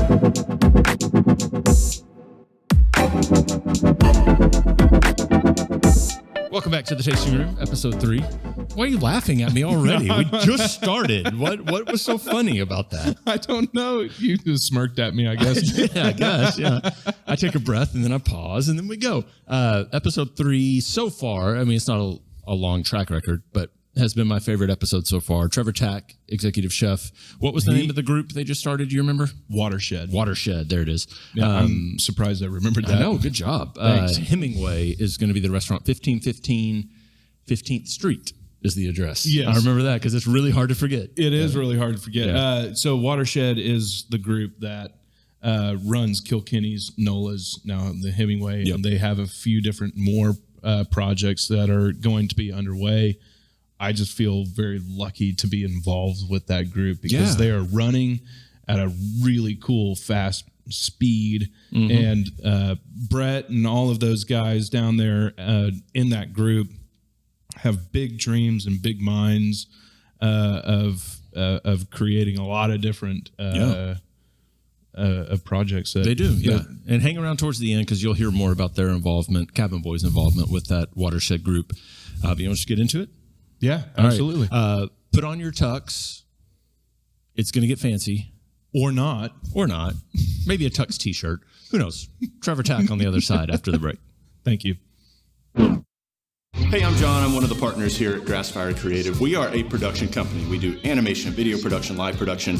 Welcome back to the Tasting Room, episode 3. Why are you laughing at me already? We just started. What was so funny about that? I don't know. You just smirked at me, I guess. Yeah, I guess, yeah. I take a breath and then I pause and then we go. Episode 3 so far, I mean, it's not a long track record, but has been my favorite episode so far. Trevor Tack, executive chef. What was the name of the group they just started? Do you remember? Watershed. There it is. Yeah, I'm surprised I remembered that. I know, good job. Hemmingway is going to be the restaurant. 1515 15th Street is the address. Yes. I remember that because it's really hard to forget. It is really hard to forget. Yeah. So Watershed is the group that runs Kilkenny's, Nola's, now the Hemmingway. Yep. And they have a few different more projects that are going to be underway. I just feel very lucky to be involved with that group because they are running at a really cool, fast speed. Mm-hmm. And Brett and all of those guys down there in that group have big dreams and big minds of creating a lot of different projects. That, they do, yeah. And hang around towards the end because you'll hear more about their involvement, Cabin Boys' involvement with that Watershed group. You want to just get into it? Yeah, absolutely. Right. Put on your tux. It's going to get fancy. Or not. Maybe a tux t-shirt. Who knows? Trevor Tack on the other side after the break. Thank you. Hey, I'm John. I'm one of the partners here at Grassfire Creative. We are a production company. We do animation, video production, live production,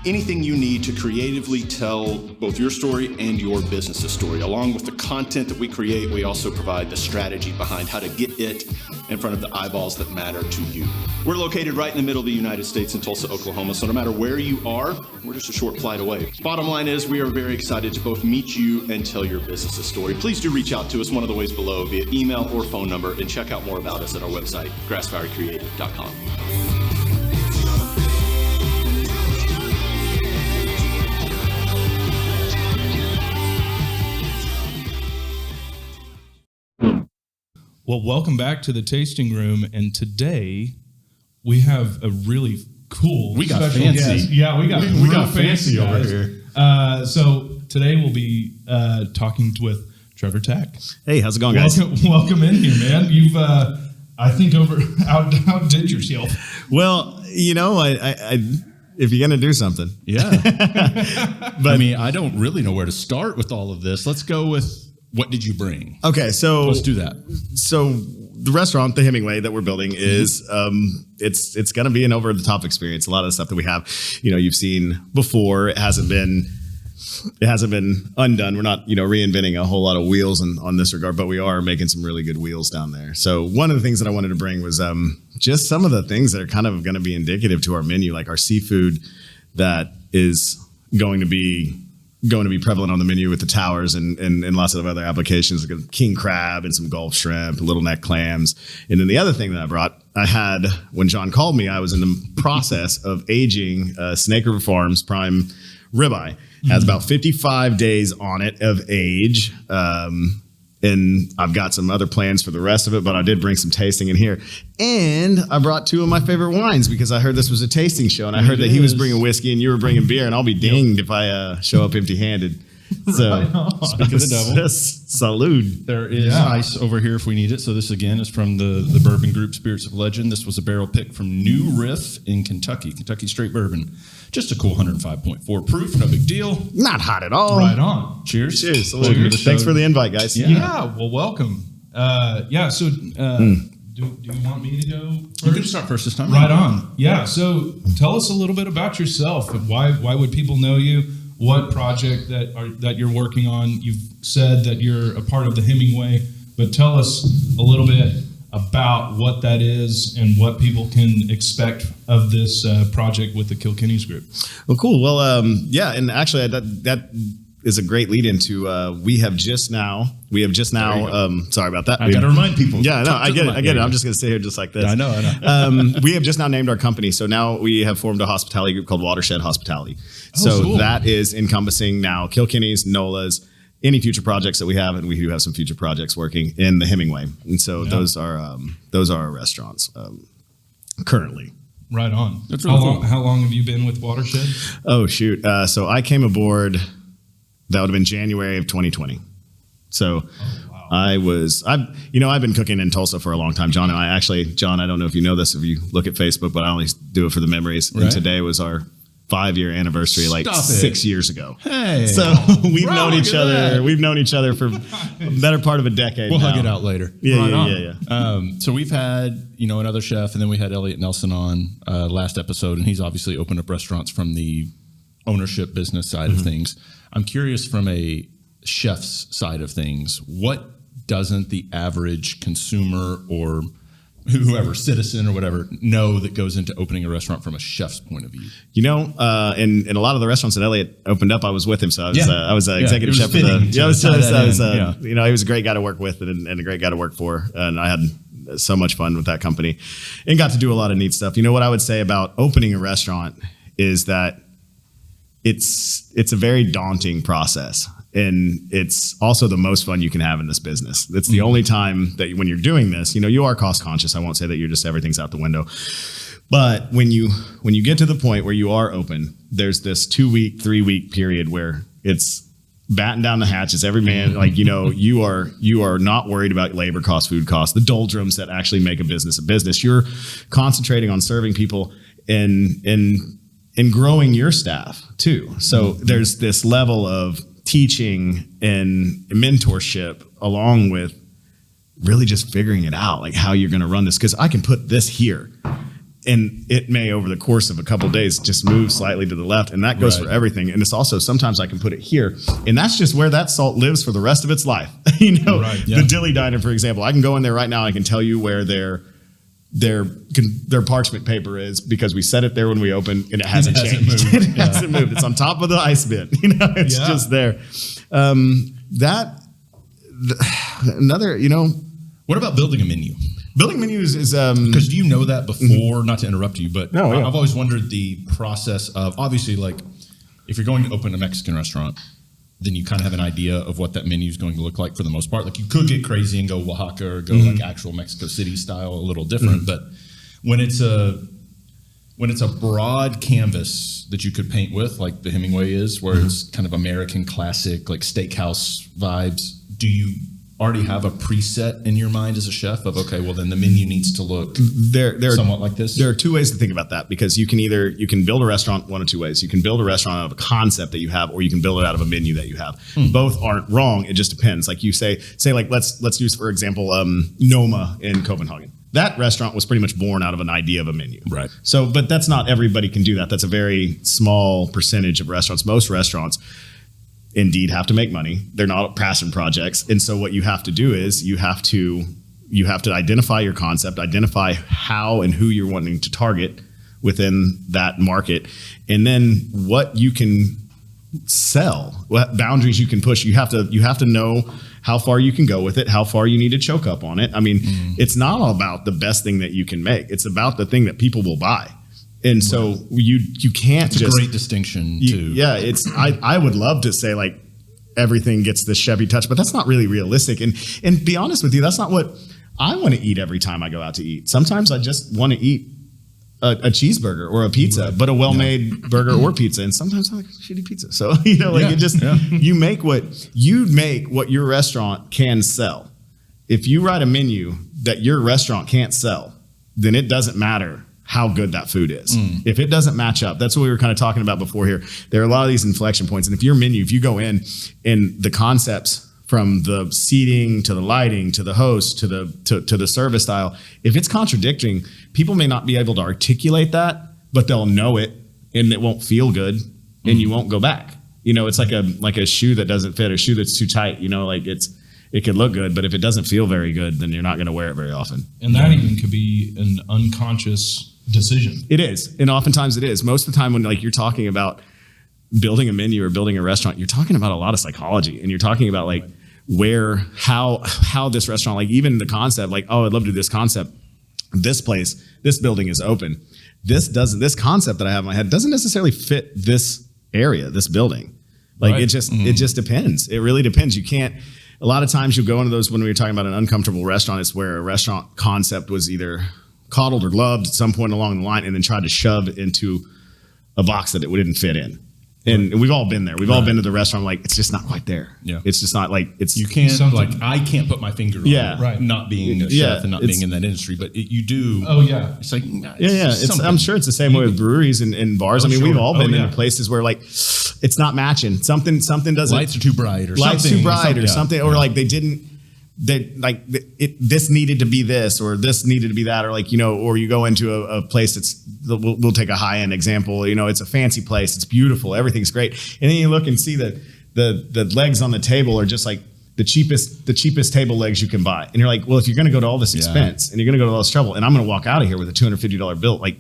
anything you need to creatively tell both your story and your business's story. Along with the content that we create, we also provide the strategy behind how to get it in front of the eyeballs that matter to you. We're located right in the middle of the United States in Tulsa, Oklahoma, so no matter where you are, we're just a short flight away. Bottom line is we are very excited to both meet you and tell your business's story. Please do reach out to us one of the ways below via email or phone number, and check out more about us at our website, grassfirecreative.com. Well, welcome back to the tasting room, and today we have a really cool We got special fancy. guest. Yeah, we got fancy over here. So today we'll be talking with Trevor Tack. Hey, how's it going, guys? Welcome in here, man. You've I think outdid yourself. Well, you know, I if you're gonna do something, Yeah. But I mean, I don't really know where to start with all of this. Let's go with what did you bring? Okay, so Let's do that. So the restaurant, the Hemmingway that we're building, is it's going to be an over the top experience. A lot of the stuff that we have, you know, you've seen before. It hasn't been undone. We're not, you know, reinventing a whole lot of wheels on this regard, but we are making some really good wheels down there. So one of the things that I wanted to bring was just some of the things that are kind of going to be indicative to our menu, like our seafood that is going to be prevalent on the menu with the towers and lots of other applications, like king crab and some Gulf shrimp, little neck clams. And then the other thing that I brought, I had, when John called me, I was in the process of aging Snake River Farms prime ribeye. Has about 55 days on it of age. And I've got some other plans for the rest of it, but I did bring some tasting in here. And I brought 2 of my favorite wines because I heard this was a tasting show, and I heard that he was bringing whiskey and you were bringing beer, and I'll be dinged if I show up empty-handed. So, Speaking of the devil, salud. there is ice over here if we need it. So this, again, is from the bourbon group Spirits of Legend. This was a barrel pick from New Riff in Kentucky straight bourbon. Just a cool 105.4 proof, no big deal. Not hot at all. Right on. Cheers. Cheers. Welcome to the show. Thanks for the invite, guys. Yeah. Well, welcome. So do you want me to go first? You can start first this time. Right on. Yeah. So tell us a little bit about yourself. Why would people know you? What project that you're working on? You've said that you're a part of the Hemmingway, but tell us a little bit about what that is and what people can expect of this project with the Kilkenny's group. Well, cool. Well, yeah, and actually that is a great lead into we have just now sorry about that. I got to remind people. Yeah, no, I get it. I'm just going to stay here just like this. I know. We have just now named our company. So now we have formed a hospitality group called Watershed Hospitality. So cool. That is encompassing now Kilkenny's, Nola's, any future projects that we have, and we do have some future projects working in the Hemmingway. And so those are our restaurants currently. Right on. That's really cool. How long have you been with Watershed? Oh, shoot. So I came aboard, that would have been January of 2020. So I've been cooking in Tulsa for a long time. John, I don't know if you know this, if you look at Facebook, but I only do it for the memories. Right. And today was our 5-year anniversary, 6 years ago. Hey. So we've known each other. We've known each other for the better part of a decade. We'll now. hug it out later. Yeah. So we've had, another chef, and then we had Elliot Nelson on last episode, and he's obviously opened up restaurants from the ownership business side of things. I'm curious from a chef's side of things, what doesn't the average consumer or whoever, citizen or whatever, know that goes into opening a restaurant from a chef's point of view? In a lot of the restaurants that Elliot opened up, I was with him. So I was executive chef for the. He was a great guy to work with and a great guy to work for, and I had so much fun with that company, and got to do a lot of neat stuff. What I would say about opening a restaurant is that it's a very daunting process. And it's also the most fun you can have in this business. It's the only time that when you're doing this, you are cost conscious. I won't say that you're just everything's out the window. But when you get to the point where you are open, there's this 2-week, 3-week period where it's batten down the hatches. Every man, you are not worried about labor costs, food costs, the doldrums that actually make a business a business. You're concentrating on serving people and growing your staff too. So there's this level of teaching and mentorship along with really just figuring it out, like how you're going to run this. Because I can put this here and it may over the course of a couple of days just move slightly to the left, and that goes for everything. And it's also sometimes I can put it here, and that's just where that salt lives for the rest of its life. The Dilly Diner, for example, I can go in there right now. I can tell you where their parchment paper is because we set it there when we opened and it hasn't changed. It hasn't moved. It's on top of the ice bin. It's just there. What about building a menu? Building menus is because do you know that before? Not to interrupt you, but I've always wondered the process of, obviously, like if you're going to open a Mexican restaurant, then you kind of have an idea of what that menu is going to look like for the most part. Like you could get crazy and go Oaxaca or go like actual Mexico City style, a little different. But when it's a broad canvas that you could paint with, like the Hemmingway is, where it's kind of American classic, like steakhouse vibes, do you already have a preset in your mind as a chef of, okay, well then the menu needs to look somewhat like this? There are two ways to think about that, because you can build a restaurant one of two ways. You can build a restaurant out of a concept that you have, or you can build it out of a menu that you have. Both aren't wrong. It just depends. Like you say like, let's use, for example, Noma in Copenhagen. That restaurant was pretty much born out of an idea of a menu. Right. So, but that's not everybody can do that. That's a very small percentage of restaurants. Most restaurants indeed have to make money. They're not passion projects. And so what you have to do is you have to identify your concept, identify how and who you're wanting to target within that market, and then what you can sell, what boundaries you can push. You have to know how far you can go with it, how far you need to choke up on it. I mean, it's not all about the best thing that you can make. It's about the thing that people will buy. And so you can't it's a great distinction too. Yeah, I would love to say like everything gets this Chevy touch, but that's not really realistic. And be honest with you, that's not what I want to eat every time I go out to eat. Sometimes I just want to eat a cheeseburger or a pizza, but a well-made burger or pizza. And sometimes I like shitty pizza. So you make what your restaurant can sell. If you write a menu that your restaurant can't sell, then it doesn't matter how good that food is. If it doesn't match up, that's what we were kind of talking about before here. There are a lot of these inflection points. And if your menu, if you go in and the concepts from the seating to the lighting to the host to the service style, if it's contradicting, people may not be able to articulate that, but they'll know it and it won't feel good and you won't go back. It's like a shoe that doesn't fit, a shoe that's too tight, it could look good, but if it doesn't feel very good, then you're not going to wear it very often. And that even could be an unconscious decision. It is. And oftentimes it is. Most of the time when you're talking about building a menu or building a restaurant, you're talking about a lot of psychology, and you're talking about how this restaurant, even the concept, I'd love to do this concept. This place, this building is open. This concept that I have in my head doesn't necessarily fit this area, this building. It just depends. It really depends. You can't. A lot of times you'll go into those when we were talking about an uncomfortable restaurant, it's where a restaurant concept was either coddled or loved at some point along the line, and then tried to shove into a box that it didn't fit in. And we've all been there. We've all been to the restaurant. Like, it's just not quite there. Yeah. It's just not like it's. You can't I can't put my finger on it. Right. Not being a chef and not being in that industry, but you do. Oh yeah. It's like I'm sure it's the same way with breweries and bars. I mean, we've all been in places where like it's not matching. Something doesn't. Lights are too bright, or lights something. too bright, or something, or like they didn't. This needed to be this, or this needed to be that, or like, you know, or you go into a place we'll take a high end example. You know, it's a fancy place, it's beautiful, everything's great, and then you look and see that the legs on the table are just like the cheapest table legs you can buy, and you're like, well, if you're going to go to all this expense and you're going to go to all this trouble, and I'm going to walk out of here with a $250 bill, like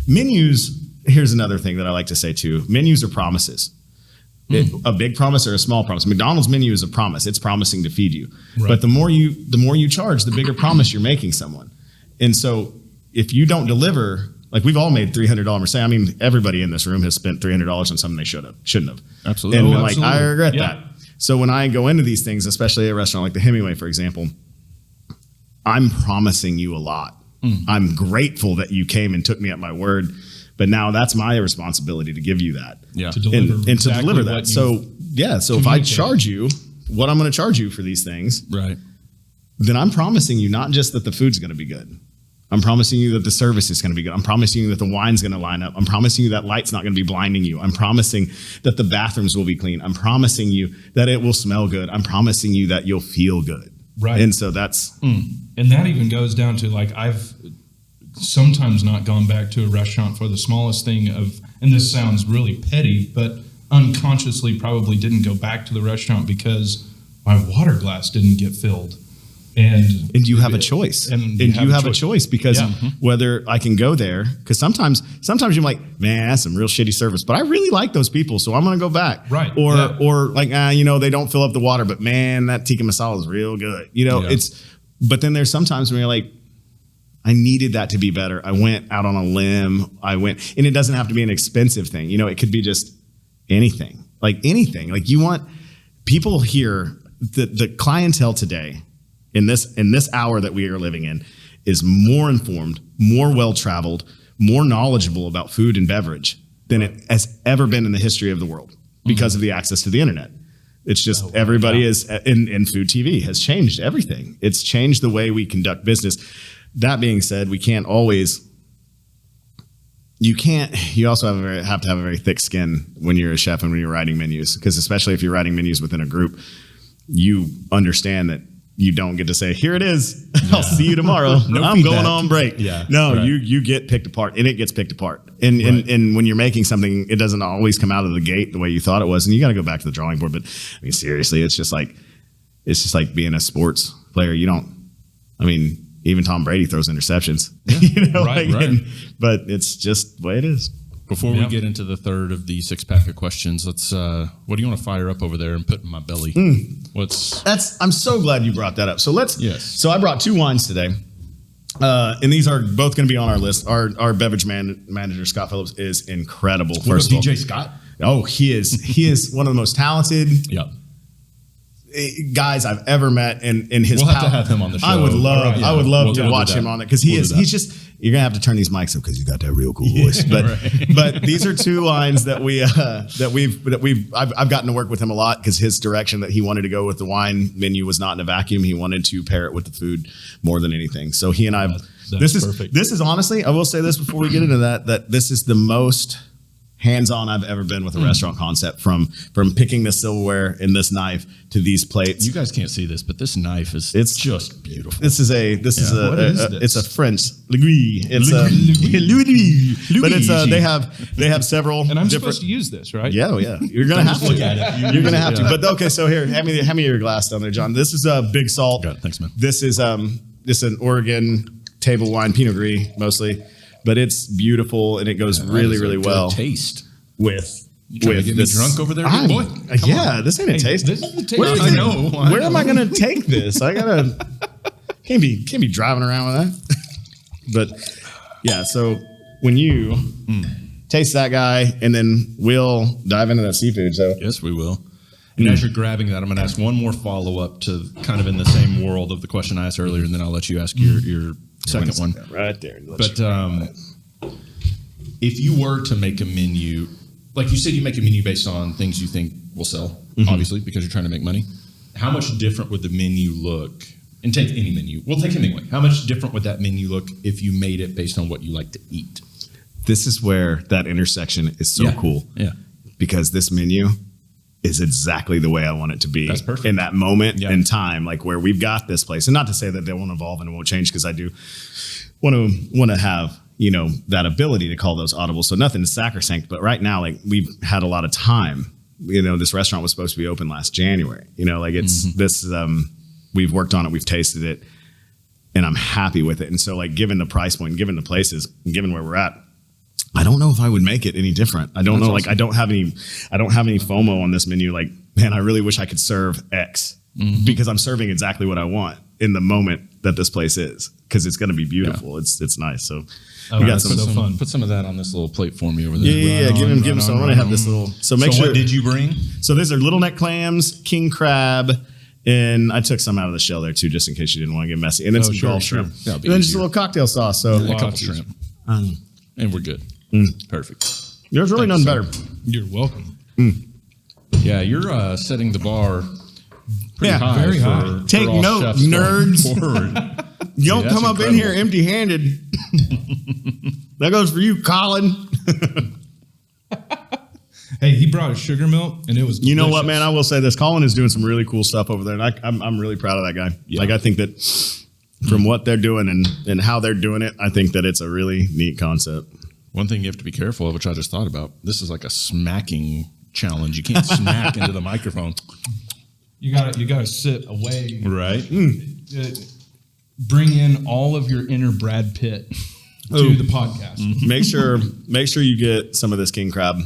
menus. Here's another thing that I like to say too: menus are promises. A big promise or a small promise. McDonald's menu is a promise. It's promising to feed you. Right. But the more you charge, the bigger promise you're making someone. And so if you don't deliver, like we've all made $300 mistakes. I mean, everybody in this room has spent $300 on something they shouldn't have. Absolutely. And like, I regret that. So when I go into these things, especially at a restaurant like the Hemmingway, for example, I'm promising you a lot. I'm grateful that you came and took me at my word. But now that's my responsibility to give you that. Yeah. To deliver and to deliver that. So if I charge you what I'm going to charge you for these things, right, then I'm promising you not just that the food's going to be good. I'm promising you that the service is going to be good. I'm promising you that the wine's going to line up. I'm promising you that light's not going to be blinding you. I'm promising that the bathrooms will be clean. I'm promising you that it will smell good. I'm promising you that you'll feel good. Right. And so that's... And that even goes down to, like, I've sometimes not gone back to a restaurant for the smallest thing of, and this sounds really petty, but unconsciously probably didn't go back to the restaurant because my water glass didn't get filled. And you have a choice. And you have a choice because whether I can go there, because sometimes you're like, man, that's some real shitty service, but I really like those people, so I'm going to go back. Right. Or like, you know, they don't fill up the water, but man, that tikka masala is real good. You know, but then there's sometimes when you're like, I needed that to be better. I went out on a limb. And it doesn't have to be an expensive thing. You know, it could be just anything. Like you want people here, the clientele today in this hour that we are living in is more informed, more well-traveled, more knowledgeable about food and beverage than it has ever been in the history of the world because of the access to the internet. It's just everybody is in food TV has changed everything. It's changed the way we conduct business. That being said, you also have to have a very thick skin when you're a chef and when you're writing menus, because especially if you're writing menus within a group, you understand that you don't get to say, here it is, I'll see you tomorrow. I'm going on break. You get picked apart, and it gets picked apart. And when you're making something, it doesn't always come out of the gate the way you thought it was, and you got to go back to the drawing board. But I mean, seriously, it's just like being a sports player. Even Tom Brady throws interceptions. Yeah. But it's just the way it is. Before we get into the third of the 6-pack of questions, let's. What do you want to fire up over there and put in my belly? I'm so glad you brought that up. So So I brought 2 wines today, and these are both going to be on our list. Our beverage manager Scott Phillips is incredible. First of all, DJ Scott. Oh, he is. He is one of the most talented. Guys I've ever met in his. We'll have to have him on the show. I would love to watch him on it, because he's just. You're gonna have to turn these mics up because you got that real cool voice. But these are 2 wines that I've gotten to work with him a lot, because his direction that he wanted to go with the wine menu was not in a vacuum. He wanted to pair it with the food more than anything. So he and I. This is honestly, I will say this before we get into that this is the most hands-on I've ever been with a restaurant concept, from picking the silverware and this knife to these plates. You guys can't see this, but this knife is just beautiful. It's a French Gris. It's Louis. But it's they have several. And I'm supposed to use this, right? Yeah, you're gonna have to look at it. You're gonna have to. But okay, so here, hand me your glass down there, John. This is a Big Salt. Got it. Thanks, man. This is an Oregon table wine, Pinot Gris mostly. But it's beautiful, and it goes really well. Taste with get me drunk over there, big boy. This ain't a taste. This is the taste. I know. Where am I going to take this? I gotta can't be driving around with that. But yeah, so when you taste that guy, and then we'll dive into that seafood. So yes, we will. And as you're grabbing that, I'm going to ask one more follow-up to kind of in the same world of the question I asked earlier, and then I'll let you ask your second one. Right there. But if you were to make a menu, like you said, you make a menu based on things you think will sell, obviously, because you're trying to make money. How much different would the menu look? And take any menu. We'll take Hemmingway. How much different would that menu look if you made it based on what you like to eat? This is where that intersection is so cool. Yeah. Because this menu is exactly the way I want it to be. That's perfect. In that moment in time, like where we've got this place. And not to say that they won't evolve and it won't change, because I do want to have, you know, that ability to call those audible. So nothing is sacrosanct, but right now, like we've had a lot of time. You know, this restaurant was supposed to be open last January. You know, like it's this, we've worked on it, we've tasted it, and I'm happy with it. And so like given the price point, given the places, and given where we're at, I don't know if I would make it any different. I don't know. Awesome. Like I don't have any FOMO on this menu. Like, man, I really wish I could serve X because I'm serving exactly what I want in the moment that this place is, because it's going to be beautiful. Yeah. It's nice. So we got some fun. Put some of that on this little plate for me over there. Yeah. Give him some. I'm going to have this little. So make sure. What did you bring? So these are little neck clams, king crab, and I took some out of the shell there too, just in case you didn't want to get messy. And then some Gulf shrimp. And then just a little cocktail sauce. So a couple shrimp. And we're good. Perfect. There's really none better. You're welcome. Yeah, you're setting the bar pretty high. Very high. Take note, nerds. You don't come up in here empty-handed. That goes for you, Colin. Hey, he brought a sugar milk, and it was delicious. You know what, man? I will say this. Colin is doing some really cool stuff over there, and I'm really proud of that guy. Yeah. Like, I think that from what they're doing and how they're doing it, I think that it's a really neat concept. One thing you have to be careful of, which I just thought about, this is like a smacking challenge. You can't smack into the microphone. You gotta sit away. Right. Bring in all of your inner Brad Pitt to the podcast. Make sure you get some of this king crab.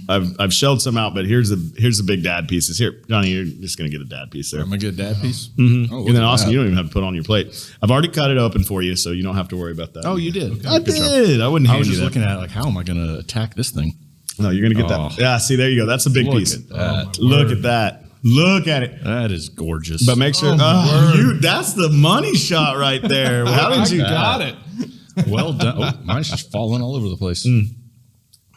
I've shelled some out, but here's the big dad pieces. Here, Johnny, you're just gonna get a dad piece there. I'm gonna get a dad piece. Oh, and then Austin, you don't even have to put it on your plate. I've already cut it open for you, so you don't have to worry about that. Oh, you did. Okay. I did. I wouldn't. I was just looking at it like, how am I gonna attack this thing? No, you're gonna get that. Yeah, see, there you go. That's a big piece. At that. Look at that. Look at it. That is gorgeous. But make sure that's the money shot right there. How did you got it? Well done. Oh, mine's just falling all over the place.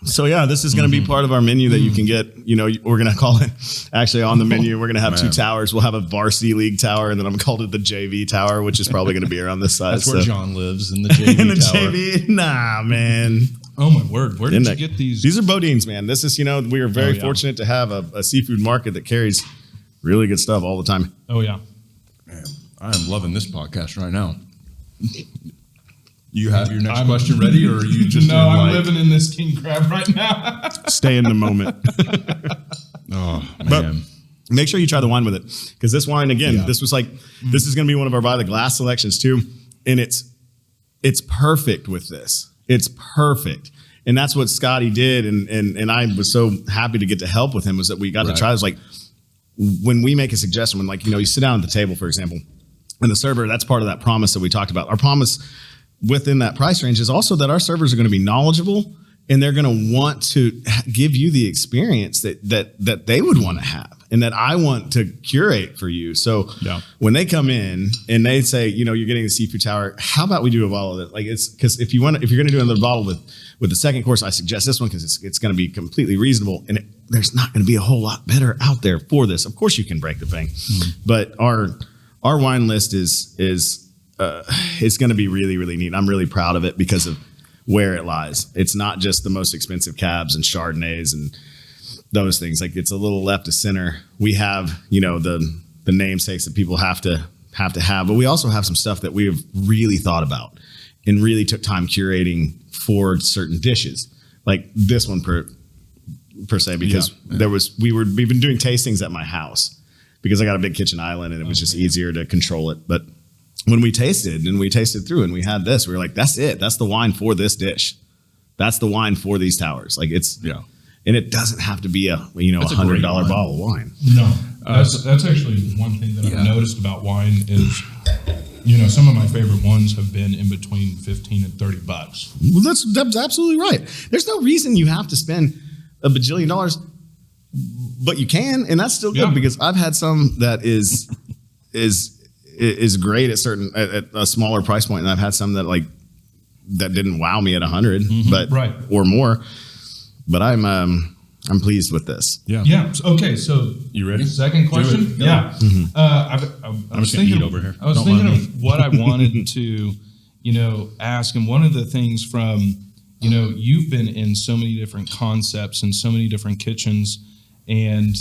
So yeah, this is going to be part of our menu that you can get. You know, we're going to call it actually on the menu. We're going to have two towers. We'll have a varsity league tower, and then I'm called it the JV tower, which is probably going to be around this size. That's where John lives, in the JV in the tower. JV. Nah, man. Oh my word! Where did you get these? These are Bodines, man. This is, we are very fortunate to have a seafood market that carries really good stuff all the time. Oh yeah. Man, I am loving this podcast right now. You have your next question ready, or are you just I'm living in this king crab right now. Stay in the moment. Oh man! But make sure you try the wine with it, because this wine again, this was this is going to be one of our by the glass selections too, and it's perfect with this. It's perfect, and that's what Scotty did, and I was so happy to get to help with him. Was that we got to try this. Like when we make a suggestion, when you sit down at the table, for example, and the server, that's part of that promise that we talked about. Our promise within that price range is also that our servers are going to be knowledgeable, and they're going to want to give you the experience that they would want to have, and that I want to curate for you. So when they come in and they say, you're getting the seafood tower, how about we do a bottle of it? Like, it's because if you're going to do another bottle with the second course, I suggest this one because it's going to be completely reasonable, and there's not going to be a whole lot better out there for this. Of course, you can break the thing, but our wine list is it's going to be really, really neat. I'm really proud of it because of where it lies. It's not just the most expensive cabs and Chardonnays and those things. Like, it's a little left to center. We have, the namesakes that people have to have, but we also have some stuff that we have really thought about and really took time curating for certain dishes, like this one per se, because we've been doing tastings at my house because I got a big kitchen island and it was just easier to control it. But when we tasted through and we had this, we were like, that's it. That's the wine for this dish. That's the wine for these towers. Like, it's, and it doesn't have to be a $100 bottle of wine. No, that's actually one thing that I've noticed about wine is, some of my favorite ones have been in between $15 and $30. Well, that's absolutely right. There's no reason you have to spend $1 bajillion but you can, and that's still good because I've had some that is great at a smaller price point, and I've had some that that didn't wow me at 100, but or more. But I'm pleased with this. Yeah. Okay. So you ready? Second question. Yeah. I was thinking over here. I was thinking of what I wanted to, ask, and one of the things from, you've been in so many different concepts and so many different kitchens, and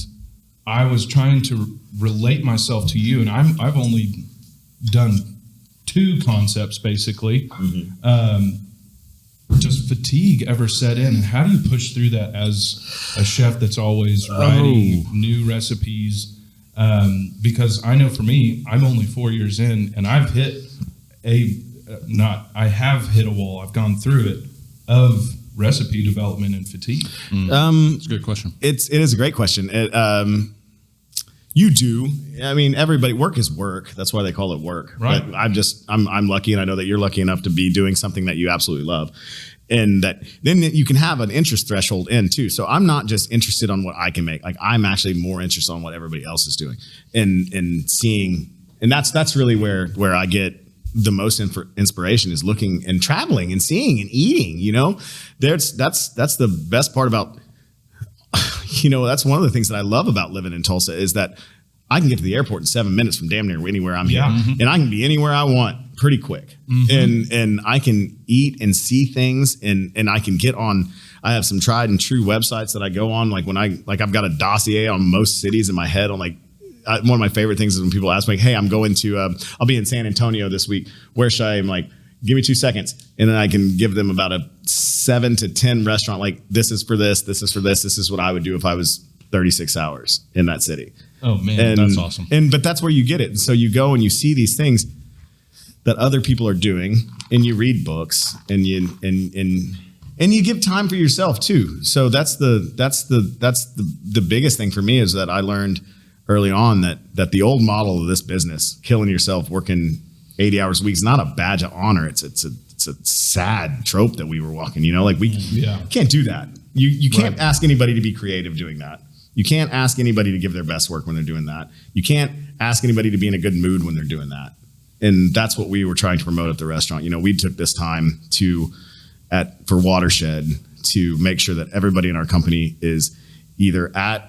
I was trying to relate myself to you, and I've only done 2 concepts basically. Does fatigue ever set in, and how do you push through that as a chef that's always writing new recipes? Because I know for me, I'm only 4 years in, and I've hit a wall. I've gone through it of recipe development and fatigue. It's a good question. It is a great question. You do. I mean, everybody, work is work. That's why they call it work. Right. But I'm lucky, and I know that you're lucky enough to be doing something that you absolutely love. And that then you can have an interest threshold in too. So I'm not just interested on what I can make. I'm actually more interested on what everybody else is doing and seeing. And that's really where I get the most inspiration, is looking and traveling and seeing and eating, that's the best part about, that's one of the things that I love about living in Tulsa, is that I can get to the airport in 7 minutes from damn near anywhere I'm here. And I can be anywhere I want pretty quick. And I can eat and see things, and I can get on. I have some tried and true websites that I go on. I've got a dossier on most cities in my head on one of my favorite things is when people ask me, hey, I'm going to, I'll be in San Antonio this week. Where should I? I'm like, give me 2 seconds. And then I can give them about a 7 to 10 restaurant. This is for this. This is for this. This is what I would do if I was 36 hours in that city. Oh man, that's awesome. But that's where you get it. And so you go and you see these things that other people are doing, and you read books, and you give time for yourself too. So that's the biggest thing for me, is that I learned early on that the old model of this business, killing yourself, working 80 hours a week, is not a badge of honor. It's a sad trope that we were walking. We can't do that. You can't ask anybody to be creative doing that. You can't ask anybody to give their best work when they're doing that. You can't ask anybody to be in a good mood when they're doing that. And that's what we were trying to promote at the restaurant. We took this time for Watershed to make sure that everybody in our company is either at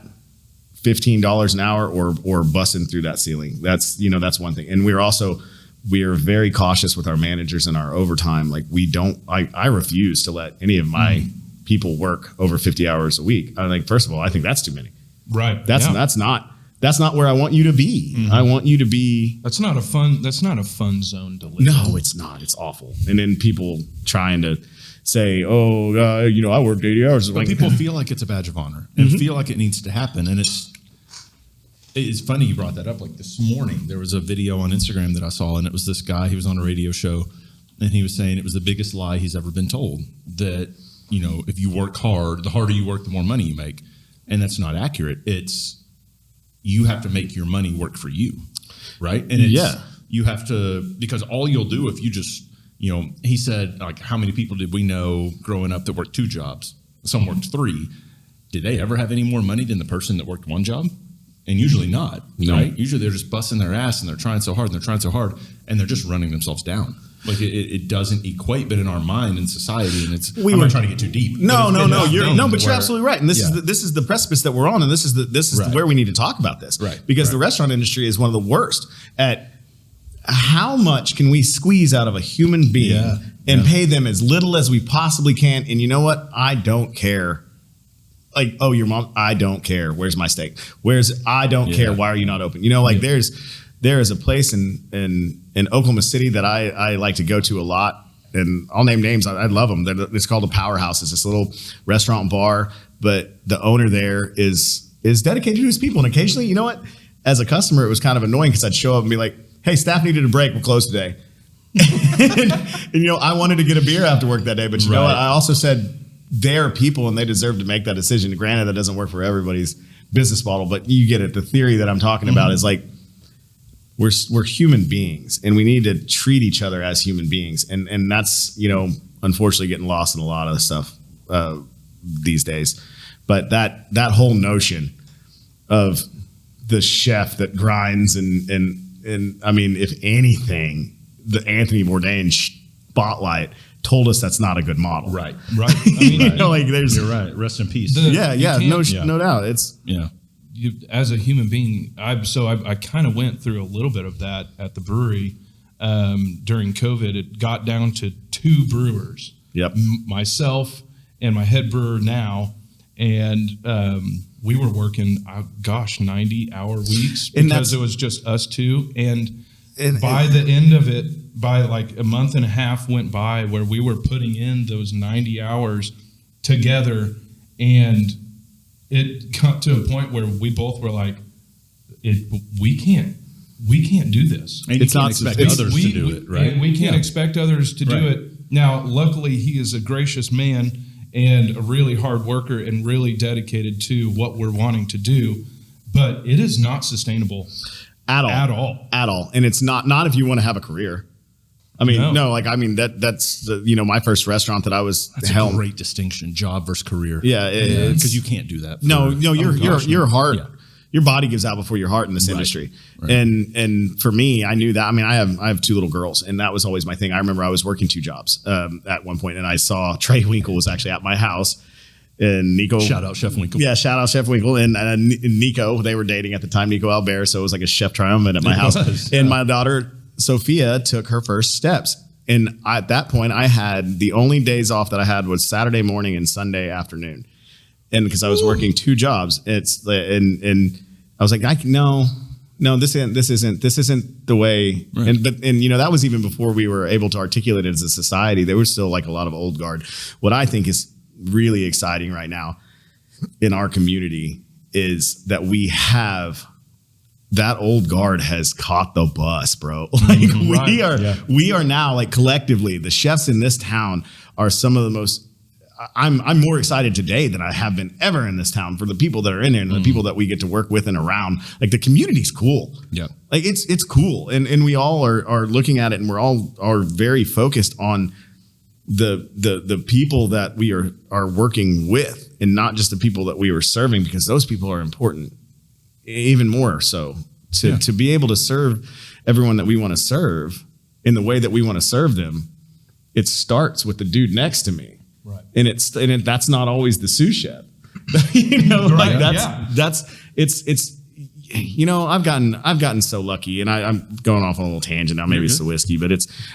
$15 an hour or busting through that ceiling. That's one thing. And we are very cautious with our managers and our overtime. I refuse to let any of my people work over 50 hours a week. First of all, I think that's too many. Right. That's not where I want you to be. I want you to be. That's not a fun zone to live. No, it's not. It's awful. And then people trying to say, I worked 80 hours. But people feel like it's a badge of honor and feel like it needs to happen. And it's funny you brought that up. This morning, there was a video on Instagram that I saw, and it was this guy. He was on a radio show, and he was saying it was the biggest lie he's ever been told, that, if you work hard, the harder you work, the more money you make. And that's not accurate. It's, you have to make your money work for you, right? And you have to, because all you'll do if you just, he said, how many people did we know growing up that worked 2 jobs? Some worked 3. Did they ever have any more money than the person that worked 1 job? And usually not, right? Usually they're just busting their ass, and they're trying so hard, and they're just running themselves down. It doesn't equate, but in our mind and society, and I'm not trying to get too deep. No, you're absolutely right. And this is the precipice that we're on, and this is where we need to talk about this, right? Because the restaurant industry is one of the worst at how much can we squeeze out of a human being and pay them as little as we possibly can. And you know what? I don't care. Your mom, I don't care. Where's my steak? I don't care. Why are you not open? There is a place in Oklahoma City that I like to go to a lot, and I'll name names. I love them. It's called a Powerhouse. It's this little restaurant bar, but the owner there is dedicated to his people. And occasionally, as a customer, it was kind of annoying because I'd show up and be like, "Hey, staff needed a break. We're closed today." and I wanted to get a beer after work that day, but know what? I also said they're people and they deserve to make that decision. Granted, that doesn't work for everybody's business model, but you get it. The theory that I'm talking about is we're human beings, and we need to treat each other as human beings. And that's, unfortunately getting lost in a lot of the stuff these days. But that whole notion of the chef that grinds and I mean, if anything, the Anthony Bourdain spotlight told us that's not a good model. Right. Right. I mean, You know, like there's You're right. Rest in peace. no doubt. It's you, as a human being, I kind of went through a little bit of that at the brewery during COVID. It got down to 2 brewers. Yep. Myself and my head brewer now, and we were working 90-hour weeks because it was just us 2. And by the end of it, by like a month and a half went by where we were putting in those 90 hours together, and it got to a point where we both were like, we can't do this. And you can't expect others to do it, right? And we can't expect others to do it. Now, luckily, he is a gracious man and a really hard worker and really dedicated to what we're wanting to do, but it is not sustainable at all. And it's not if you want to have a career. I mean, that's my first restaurant that I was. That's a great distinction: job versus career. Yeah, because you can't do that. Your heart, your body gives out before your heart in this industry. Right. And for me, I knew that. I mean, I have 2 little girls, and that was always my thing. I remember I was working 2 jobs at one point, and I saw Trey Winkle was actually at my house. And Nico, shout out Chef Winkle. Yeah, shout out Chef Winkle and Nico. They were dating at the time, Nico Albert. So it was like a chef triumvirate at my house. And my daughter Sophia took her first steps. And at that point, I had the only days off that I had was Saturday morning and Sunday afternoon. And because I was working 2 jobs, and I was like, no, this isn't the way. Right. And that was even before we were able to articulate it as a society. There was still like a lot of old guard. What I think is really exciting right now in our community is that we have that old guard has caught the bus, bro. Like we are now, like, collectively, the chefs in this town are some of the most. I'm more excited today than I have been ever in this town for the people that are in there and the people that we get to work with and around. Like, the community's cool. Yeah, like it's cool, and we all are looking at it, and we're all very focused on the people that we are working with, and not just the people that we were serving, because those people are important, even more so to be able to serve everyone that we want to serve in the way that we want to serve them. It starts with the dude next to me, right? And that's not always the sous chef, I've gotten so lucky, and I'm going off on a little tangent now. Maybe it's the whiskey, but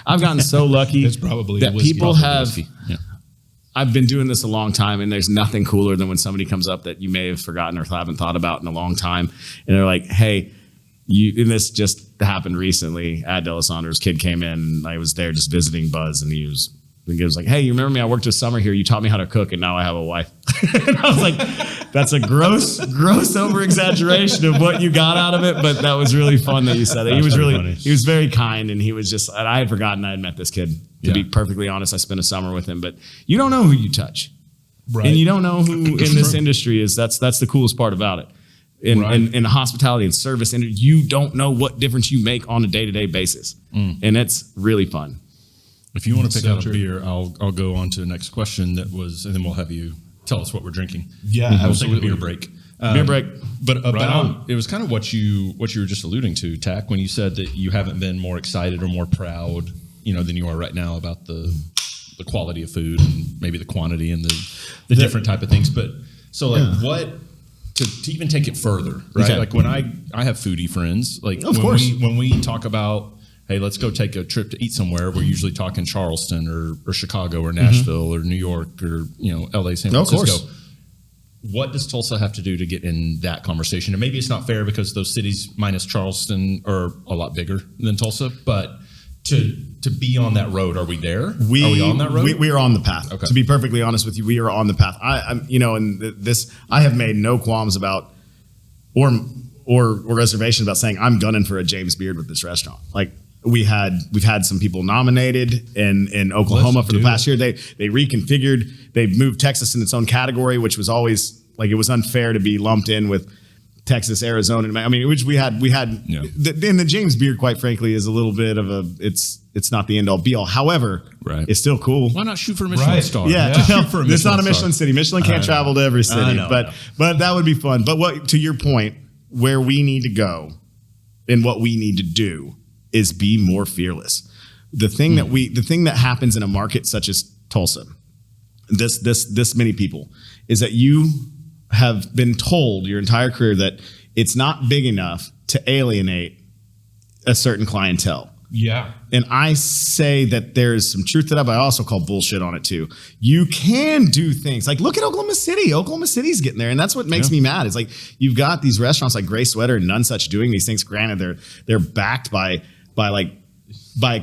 I've gotten so lucky. It's probably that people have. Yeah. I've been doing this a long time, and there's nothing cooler than when somebody comes up that you may have forgotten or haven't thought about in a long time, and they're like, "Hey, and this just happened recently. Ad Delisandro's kid came in, and I was there just visiting Buzz, and he was like, "Hey, you remember me? I worked this summer here. You taught me how to cook, and now I have a wife." And I was like, "That's a gross over exaggeration of what you got out of it," but that was really fun that you said it. He was very kind, and he was just. And I had forgotten I had met this kid. To be perfectly honest, I spent a summer with him, but you don't know who you touch, right? And you don't know who in this industry is. That's the coolest part about it. In hospitality and service, and you don't know what difference you make on a day-to-day basis, and it's really fun. If you want to pick out a beer, I'll go on to the next question and then we'll have you tell us what we're drinking. Yeah, we'll take a beer break. But about it was kind of what you were just alluding to, Tack, when you said that you haven't been more excited or more proud, than you are right now about the quality of food and maybe the quantity and the different type of things. But so what to even take it further, right? Okay. Like when I have foodie friends, like when we talk about, hey, let's go take a trip to eat somewhere, we're usually talking Charleston or Chicago or Nashville or New York or LA, San Francisco. What does Tulsa have to do to get in that conversation? And maybe it's not fair because those cities minus Charleston are a lot in than Tulsa, but to be on that road, are we there? Are we on that road? We are on the path. Okay. To be perfectly honest with you, we are on the path. I have made no qualms about or reservation about saying I'm gunning for a James Beard with this restaurant. Like we've had some people nominated in Oklahoma for the past year. They reconfigured. They moved Texas in its own category, which was always like it was unfair to be lumped in with Texas, Arizona. I mean, which we had. And the James beer, quite frankly, is a little bit of a. It's not the end all be all. However, it's still cool. Why not shoot for a Michelin star? Yeah, it's not a Michelin city. Michelin can't travel to every city, but that would be fun. But what, to your point, where we need to go and what we need to do is be more fearless. The thing that happens in a market such as Tulsa, this many people, is that you have been told your entire career that it's not big enough to alienate a certain clientele. Yeah. And I say that there's some truth to that, but I also call bullshit on it too. You can do things like look at Oklahoma City. Oklahoma City's getting there. And that's what makes me mad. It's like you've got these restaurants like Gray Sweater and None Such doing these things. Granted, they're backed by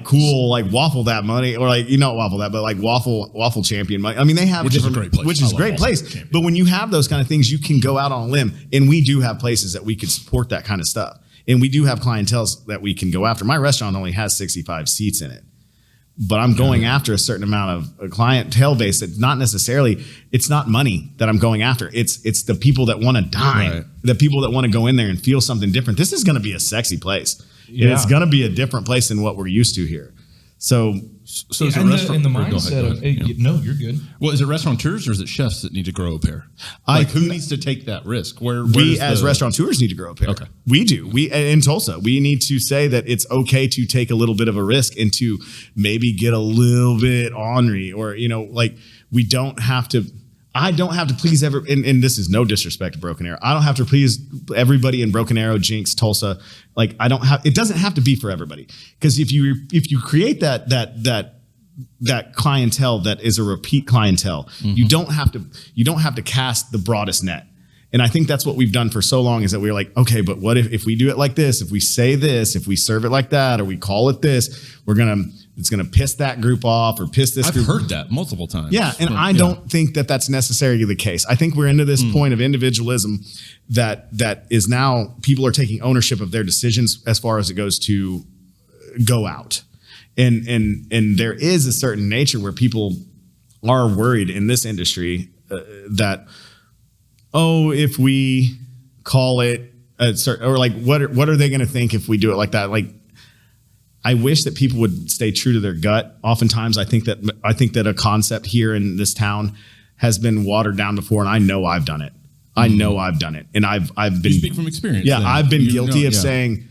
cool like Waffle That money, or like Waffle That, but like Waffle Champion money. I mean, they have which is a great place. Which is a great place. But when you have those kind of things, you can go out on a limb, and we do have places that we could support that kind of stuff. And we do have clientele that we can go after. My restaurant only has 65 seats in it, but I'm going after a certain amount of a clientele base that not necessarily, it's not money that I'm going after. It's the people that want to dine, the people that want to go in there and feel something different. This is going to be a sexy place. Yeah. It's going to be a different place than what we're used to here. So is it restaurant in the mindset of no, you're good. Well, is it restaurateurs or is it chefs that need to grow a pair? Who needs to take that risk? We as restaurateurs need to grow a pair. Okay, we do. We in Tulsa, we need to say that it's okay to take a little bit of a risk and to maybe get a little bit ornery, or we don't have to. I don't have to please and this is no disrespect to Broken Arrow. I don't have to please everybody in Broken Arrow, Jinx, Tulsa. Like it doesn't have to be for everybody. Because if you create that clientele that is a repeat clientele, you don't have to cast the broadest net. And I think that's what we've done for so long, is that we're like, okay, but what if we do it like this, if we say this, if we serve it like that, or we call it this, it's gonna piss that group off or piss this group. I've heard that multiple times. Yeah, and I don't think that that's necessarily the case. I think we're into this point of individualism that is now people are taking ownership of their decisions as far as it goes to go out. And there is a certain nature where people are worried in this industry that, if we call it or like what are they going to think if we do it like that? Like, I wish that people would stay true to their gut. Oftentimes, I think that a concept here in this town has been watered down before, and I know I've done it. I know I've done it, and I've been. You speak from experience. Yeah, then. I've been guilty of saying,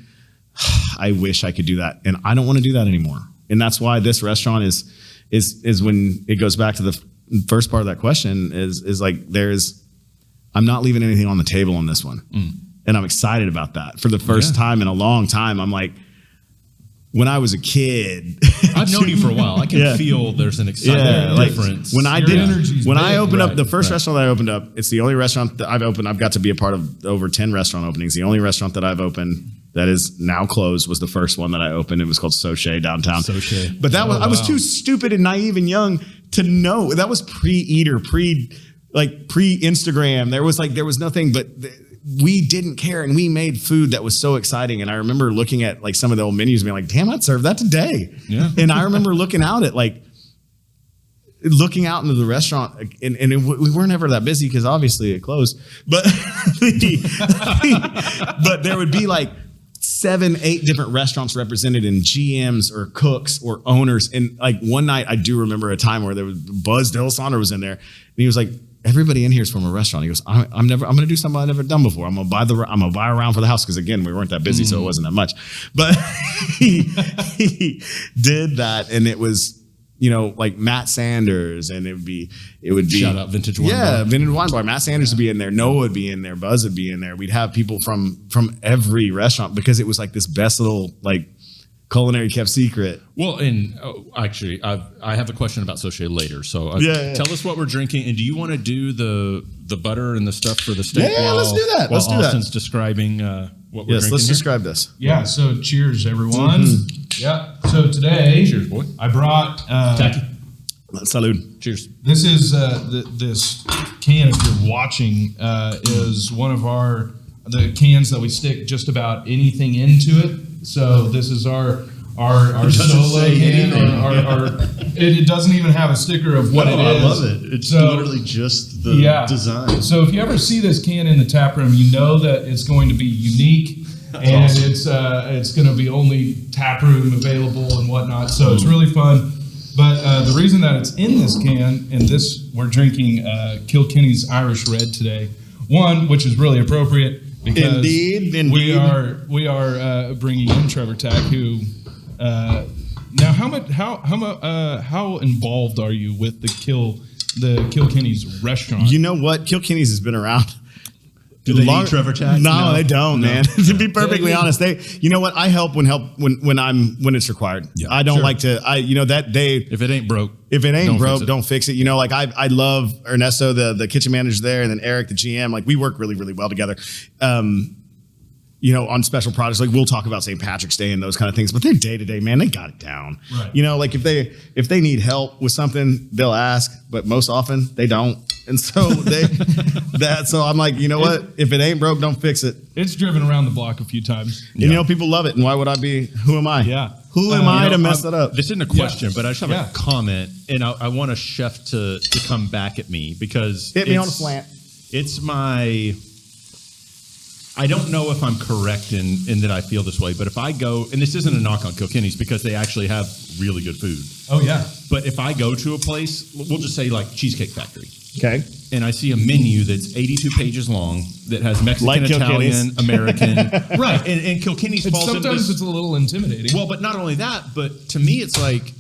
I wish I could do that, and I don't want to do that anymore. And that's why this restaurant is when it goes back to the first part of that question is like I'm not leaving anything on the table on this one, and I'm excited about that. For the first time in a long time, I'm like. When I was a kid, I've known you for a while. I can feel there's an exciting difference. When I opened up the first restaurant that I opened up, it's the only restaurant that I've opened. I've got to be a part of over 10 restaurant openings. The only restaurant that I've opened that is now closed was the first one that I opened. It was called Soche downtown. Soche. But I was too stupid and naive and young to know. That was pre-Eater, pre-Instagram. There was nothing but. We didn't care, and we made food that was so exciting. And I remember looking at like some of the old menus and being like, damn, I'd serve that today. Yeah. And I remember looking out into the restaurant, and we weren't ever that busy because obviously it closed. But but there would be like 7-8 different restaurants represented in GMs or cooks or owners. And like one night I do remember a time where there was Buzz Dillsonder was in there, and he was like, everybody in here is from a restaurant. He goes, I'm going to do something I've never done before. I'm going to buy around for the house. Cause again, we weren't that busy. So it wasn't that much, but he did that. And it was, like Matt Sanders, and it would be shout out Vintage Wine Bar. Yeah. Vintage Wine Bar. Matt Sanders would be in there. Noah would be in there. Buzz would be in there. We'd have people from every restaurant because it was like this best little like culinary kept secret. Well, and actually, I have a question about Soche later. So tell us what we're drinking, and do you want to do the butter and the stuff for the steak? Yeah, let's do that. Let's do Austin's describing what we're drinking. Let's describe this. Yeah. So cheers, everyone. Yeah. So today, cheers, boy. I brought Tacky. Salud. Cheers. This is this can. If you're watching, is one of the cans that we stick just about anything into it. So this is our our solo can, it doesn't even have a sticker of what it is. I love it. It's literally just the design. So if you ever see this can in the tap room, you know that it's going to be unique, and awesome. It's going to be only tap room available and whatnot. So it's really fun. But the reason that it's in this can, and we're drinking Kilkenny's Irish Red today. One, which is really appropriate because indeed. we are bringing in Trevor Tack, who now how involved are you with the Kilkenny's restaurant? You know what, Kilkenny's has been around. Do they need Trevor Tack? No, they don't, man. To be perfectly honest, you know what? I help when it's required. Yeah, I don't like to. If it ain't broke, don't fix it. You know, like I love Ernesto, the kitchen manager there, and then Eric, the GM. Like we work really, really well together. You know, on special projects, like we'll talk about St. Patrick's Day and those kind of things, but they're day to day, man. They got it down. Right. You know, like if they need help with something, they'll ask, but most often they don't. And so so I'm like, you know what? If it ain't broke, don't fix it. It's driven around the block a few times. And, you know, people love it. And why would I be? Who am I? Yeah. Who am I to mess it up? This isn't a question, but I just have a comment, and I want a chef to come back at me because hit me on a slant. It's I don't know if I'm correct in that I feel this way, but if I go, and this isn't a knock on Kilkenny's because they actually have really good food. Oh, yeah. But if I go to a place, we'll just say like Cheesecake Factory. Okay. And I see a menu that's 82 pages long that has Mexican, Italian, American. Right. And Kilkenny's falls into sometimes it's a little intimidating. Well, but not only that, but to me, it's like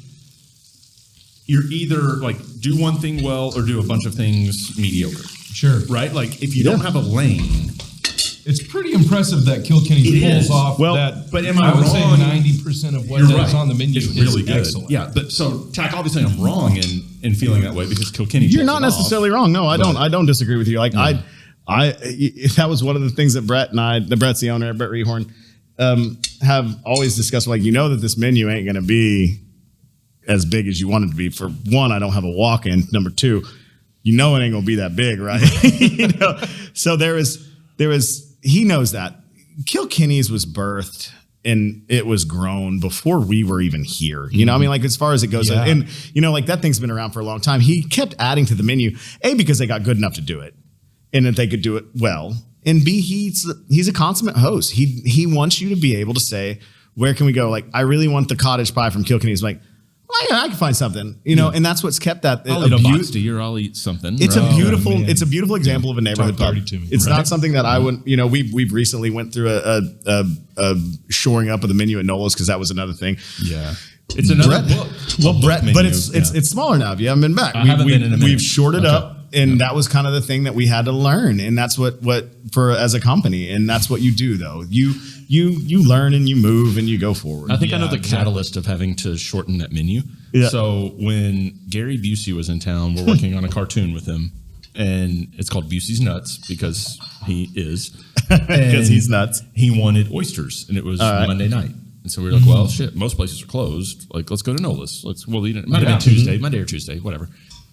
you're either like do one thing well or do a bunch of things mediocre. Sure. Right? Like if you don't have a lane. It's pretty impressive that Kilkenny pulls off that. But am I would wrong? say 90% of what is on the menu is really good. Excellent. Yeah, but so Tack, obviously I'm wrong in feeling that way because Kilkenny. You're not necessarily wrong. No, I don't disagree with you. Like that was one of the things that Brett's the owner, Brett Rehorn, have always discussed. Like, you know that this menu ain't going to be as big as you want it to be. For one, I don't have a walk-in. Number two, you know it ain't going to be that big, right? You know? So there was. He knows that Kilkenny's was birthed and it was grown before we were even here. You know, I mean, like as far as it goes, and you know, like that thing's been around for a long time. He kept adding to the menu, A, because they got good enough to do it, and that they could do it well, and B, he's a consummate host. He wants you to be able to say, where can we go? Like, I really want the cottage pie from Kilkenny's. Like, well, yeah, I can find something, you know, and that's what's kept that. I'll eat a box to you, or I'll eat something. It's a beautiful example of a neighborhood pub. It's not something that I would, you know, we've recently went through a shoring up of the menu at Nola's because that was another thing. Yeah. It's another book. Well, Brett, but it's smaller now. If you haven't been back, we've shorted up, and that was kind of the thing that we had to learn, and that's what for as a company, and that's what you do though. You learn and you move and you go forward. I think I know the catalyst of having to shorten that menu. Yeah. So when Gary Busey was in town, we're working on a cartoon with him, and it's called Busey's Nuts because he is. Because he's nuts. He wanted oysters, and it was Monday night. And so we were like, well, shit, most places are closed. Like, let's go to Nola's. We'll eat it. It might have been Tuesday, Monday or Tuesday, whatever.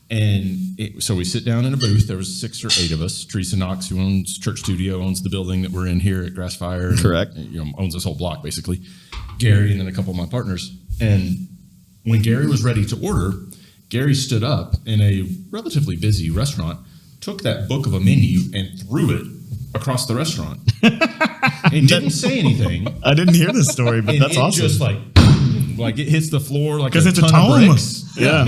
And so we sit down in a booth. There was 6 or 8 of us. Teresa Knox, who owns Church Studio, owns the building that we're in here at Grassfire. Correct. And, you know, owns this whole block, basically. Gary and then a couple of my partners. And when Gary was ready to order, Gary stood up in a relatively busy restaurant, took that book of a menu and threw it across the restaurant. And didn't say anything. I didn't hear this story, but that's awesome. Just like it hits the floor like because it's a ton of bricks. Yeah.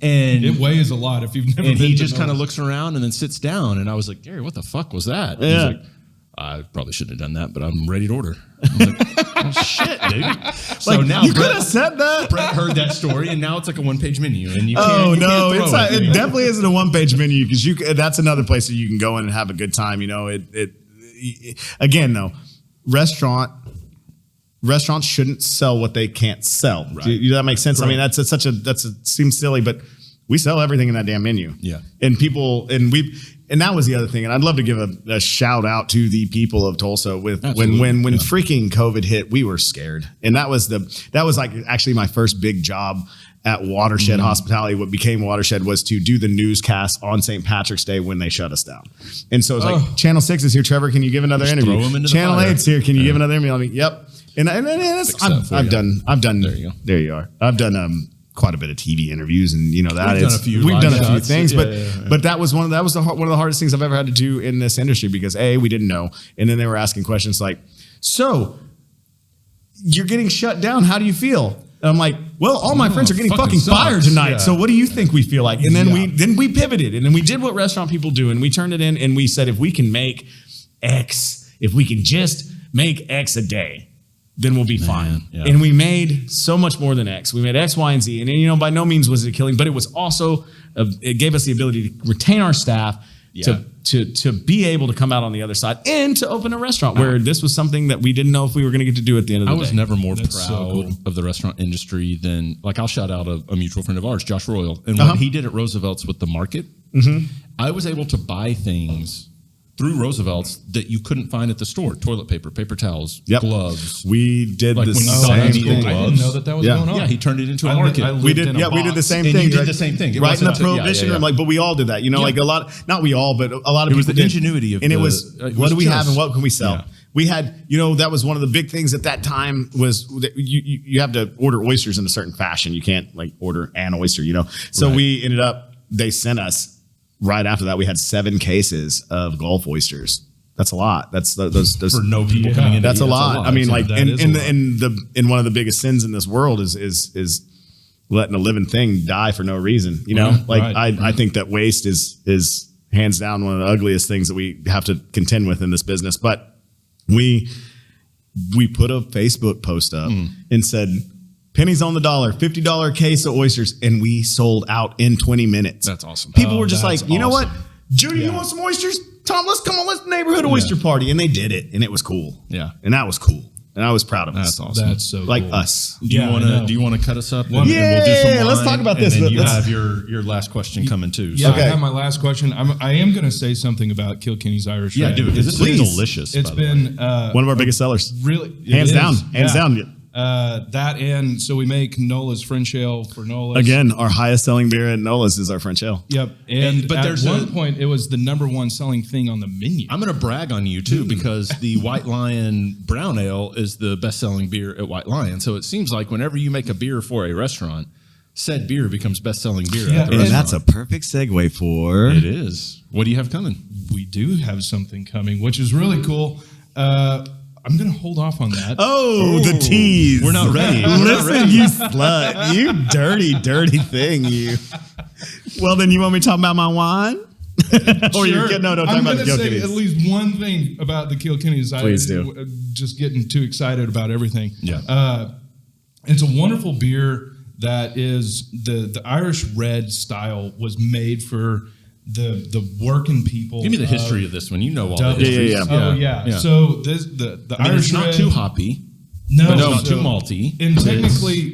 And it weighs a lot if you've never been. And he just kind of looks around and then sits down. And I was like, Gary, what the fuck was that? Yeah. He's like, I probably shouldn't have done that, but I'm ready to order. I was like, oh, shit, dude. So like, now you could have said that. Brett heard that story, and now it's like a one-page menu. And you can't, it definitely isn't a one-page menu because that's another place that you can go in and have a good time. You know, again though, restaurants shouldn't sell what they can't sell. Right. Does that make sense? Right. I mean, seems silly, but we sell everything in that damn menu. Yeah. And that was the other thing. And I'd love to give a shout out to the people of Tulsa when freaking COVID hit, we were scared. And that was like actually my first big job at Watershed Hospitality. What became Watershed was to do the newscast on St. Patrick's Day when they shut us down. And so it's like, Channel 6 is here. Trevor, can you give another interview? Channel 8's here. Can you give another interview? I mean, yep. And I've done. There you go. There you are. I've done quite a bit of TV interviews, and you know that We've done a few things, yeah. but that was one of the hardest things I've ever had to do in this industry because we didn't know, and then they were asking questions like, "So you're getting shut down. How do you feel?" And I'm like, "Well, all my friends are getting fucking fired tonight. Yeah. So what do you think we feel like?" And then we pivoted, and then we did what restaurant people do, and we turned it in, and we said, if we can make X, if we can just make X a day, then we'll be fine. Yeah. And we made so much more than X. We made X, Y, and Z. And you know, by no means was it a killing, but it was also it gave us the ability to retain our staff, to be able to come out on the other side and to open a restaurant where this was something that we didn't know if we were going to get to do at the end of the day. I was never more proud of the restaurant industry than, like, I'll shout out a mutual friend of ours, Josh Royal. And what he did at Roosevelt's with the market, I was able to buy things through Roosevelt's that you couldn't find at the store: toilet paper, paper towels, gloves. We did the same thing. I didn't know that was going on. Yeah, he turned it into a market. We did the same thing. You did the same thing. Right in the prohibition room, but we all did that. You know, like a lot, not we all, but a lot of people. It was the ingenuity of it was what do we have and what can we sell? Yeah. We had, you know, that was one of the big things at that time was that you have to order oysters in a certain fashion. You can't like order an oyster, you know. So we ended up, they sent us right after that. We had 7 cases of Gulf oysters. That's a lot. That's those for no people coming in. That's a lot. I mean, like in one of the biggest sins in this world is letting a living thing die for no reason. You know, I think that waste is hands down one of the ugliest things that we have to contend with in this business. But we put a Facebook post up and said, pennies on the dollar, $50 case of oysters, and we sold out in 20 minutes. That's awesome. People were just like, you know what, Judy, you want some oysters? Tom, let's neighborhood oyster party. And they did it, and it was cool. Yeah. And that was cool. And I was proud of us. That's awesome. That's so like cool. us. Do you want to cut us up? And we'll do some wine, let's talk about this. And then you have your last question coming too. Yeah, I have my last question. I am going to say something about Kilkenny's Irish Red. Yeah, dude, because this is delicious. It's been one of our biggest sellers. Really, hands down. That and so we make Nola's French Ale for Nola's. Again, our highest selling beer at Nola's is our French Ale. Yep. But at one point, it was the #1 selling thing on the menu. I'm going to brag on you too, because the White Lion Brown Ale is the best selling beer at White Lion. So it seems like whenever you make a beer for a restaurant, said beer becomes best selling beer at the restaurant. And that's a perfect segue for. It is. What do you have coming? We do have something coming, which is really cool. I'm going to hold off on that. Oh, the tease. We're not ready. Listen, you slut. You dirty, dirty thing, you. Well, then you want me to talk about my wine? Or sure. Don't talk I'm about the going to say Kilkenny's. at least one thing about the Kilkenny's. Please do. Just getting too excited about everything. Yeah. It's a wonderful beer that is the Irish Red style was made for the working people. Give me the history of this one. You know all the history. Yeah. So the Irish it's not Red, too hoppy. No, but it's not too malty. And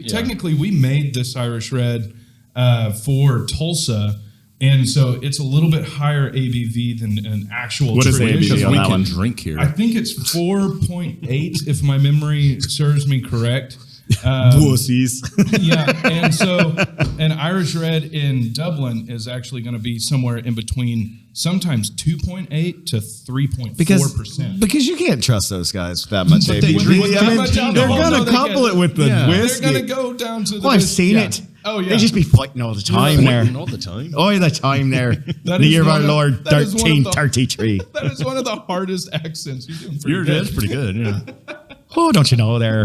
technically, we made this Irish Red for Tulsa, and so it's a little bit higher ABV than an actual. What is the traditional. ABV on we that can one? drink here. I think it's 4.8, if my memory serves me correct. Wussies. Yeah, and so an Irish Red in Dublin is actually going to be somewhere in between, sometimes 2.8 to 3.4%. Because you can't trust those guys that much. But they ABV. drink I mean, with they're going to couple it with the whiskey. They're going to go down to the. I've seen it. Oh yeah, they just be fighting all the time there. All the time. Oh, the time there. That the is year of our one of- Lord, that is one of the- 1333. That is one of the hardest accents. You're doing pretty That's pretty good. Yeah. Oh, don't you know there?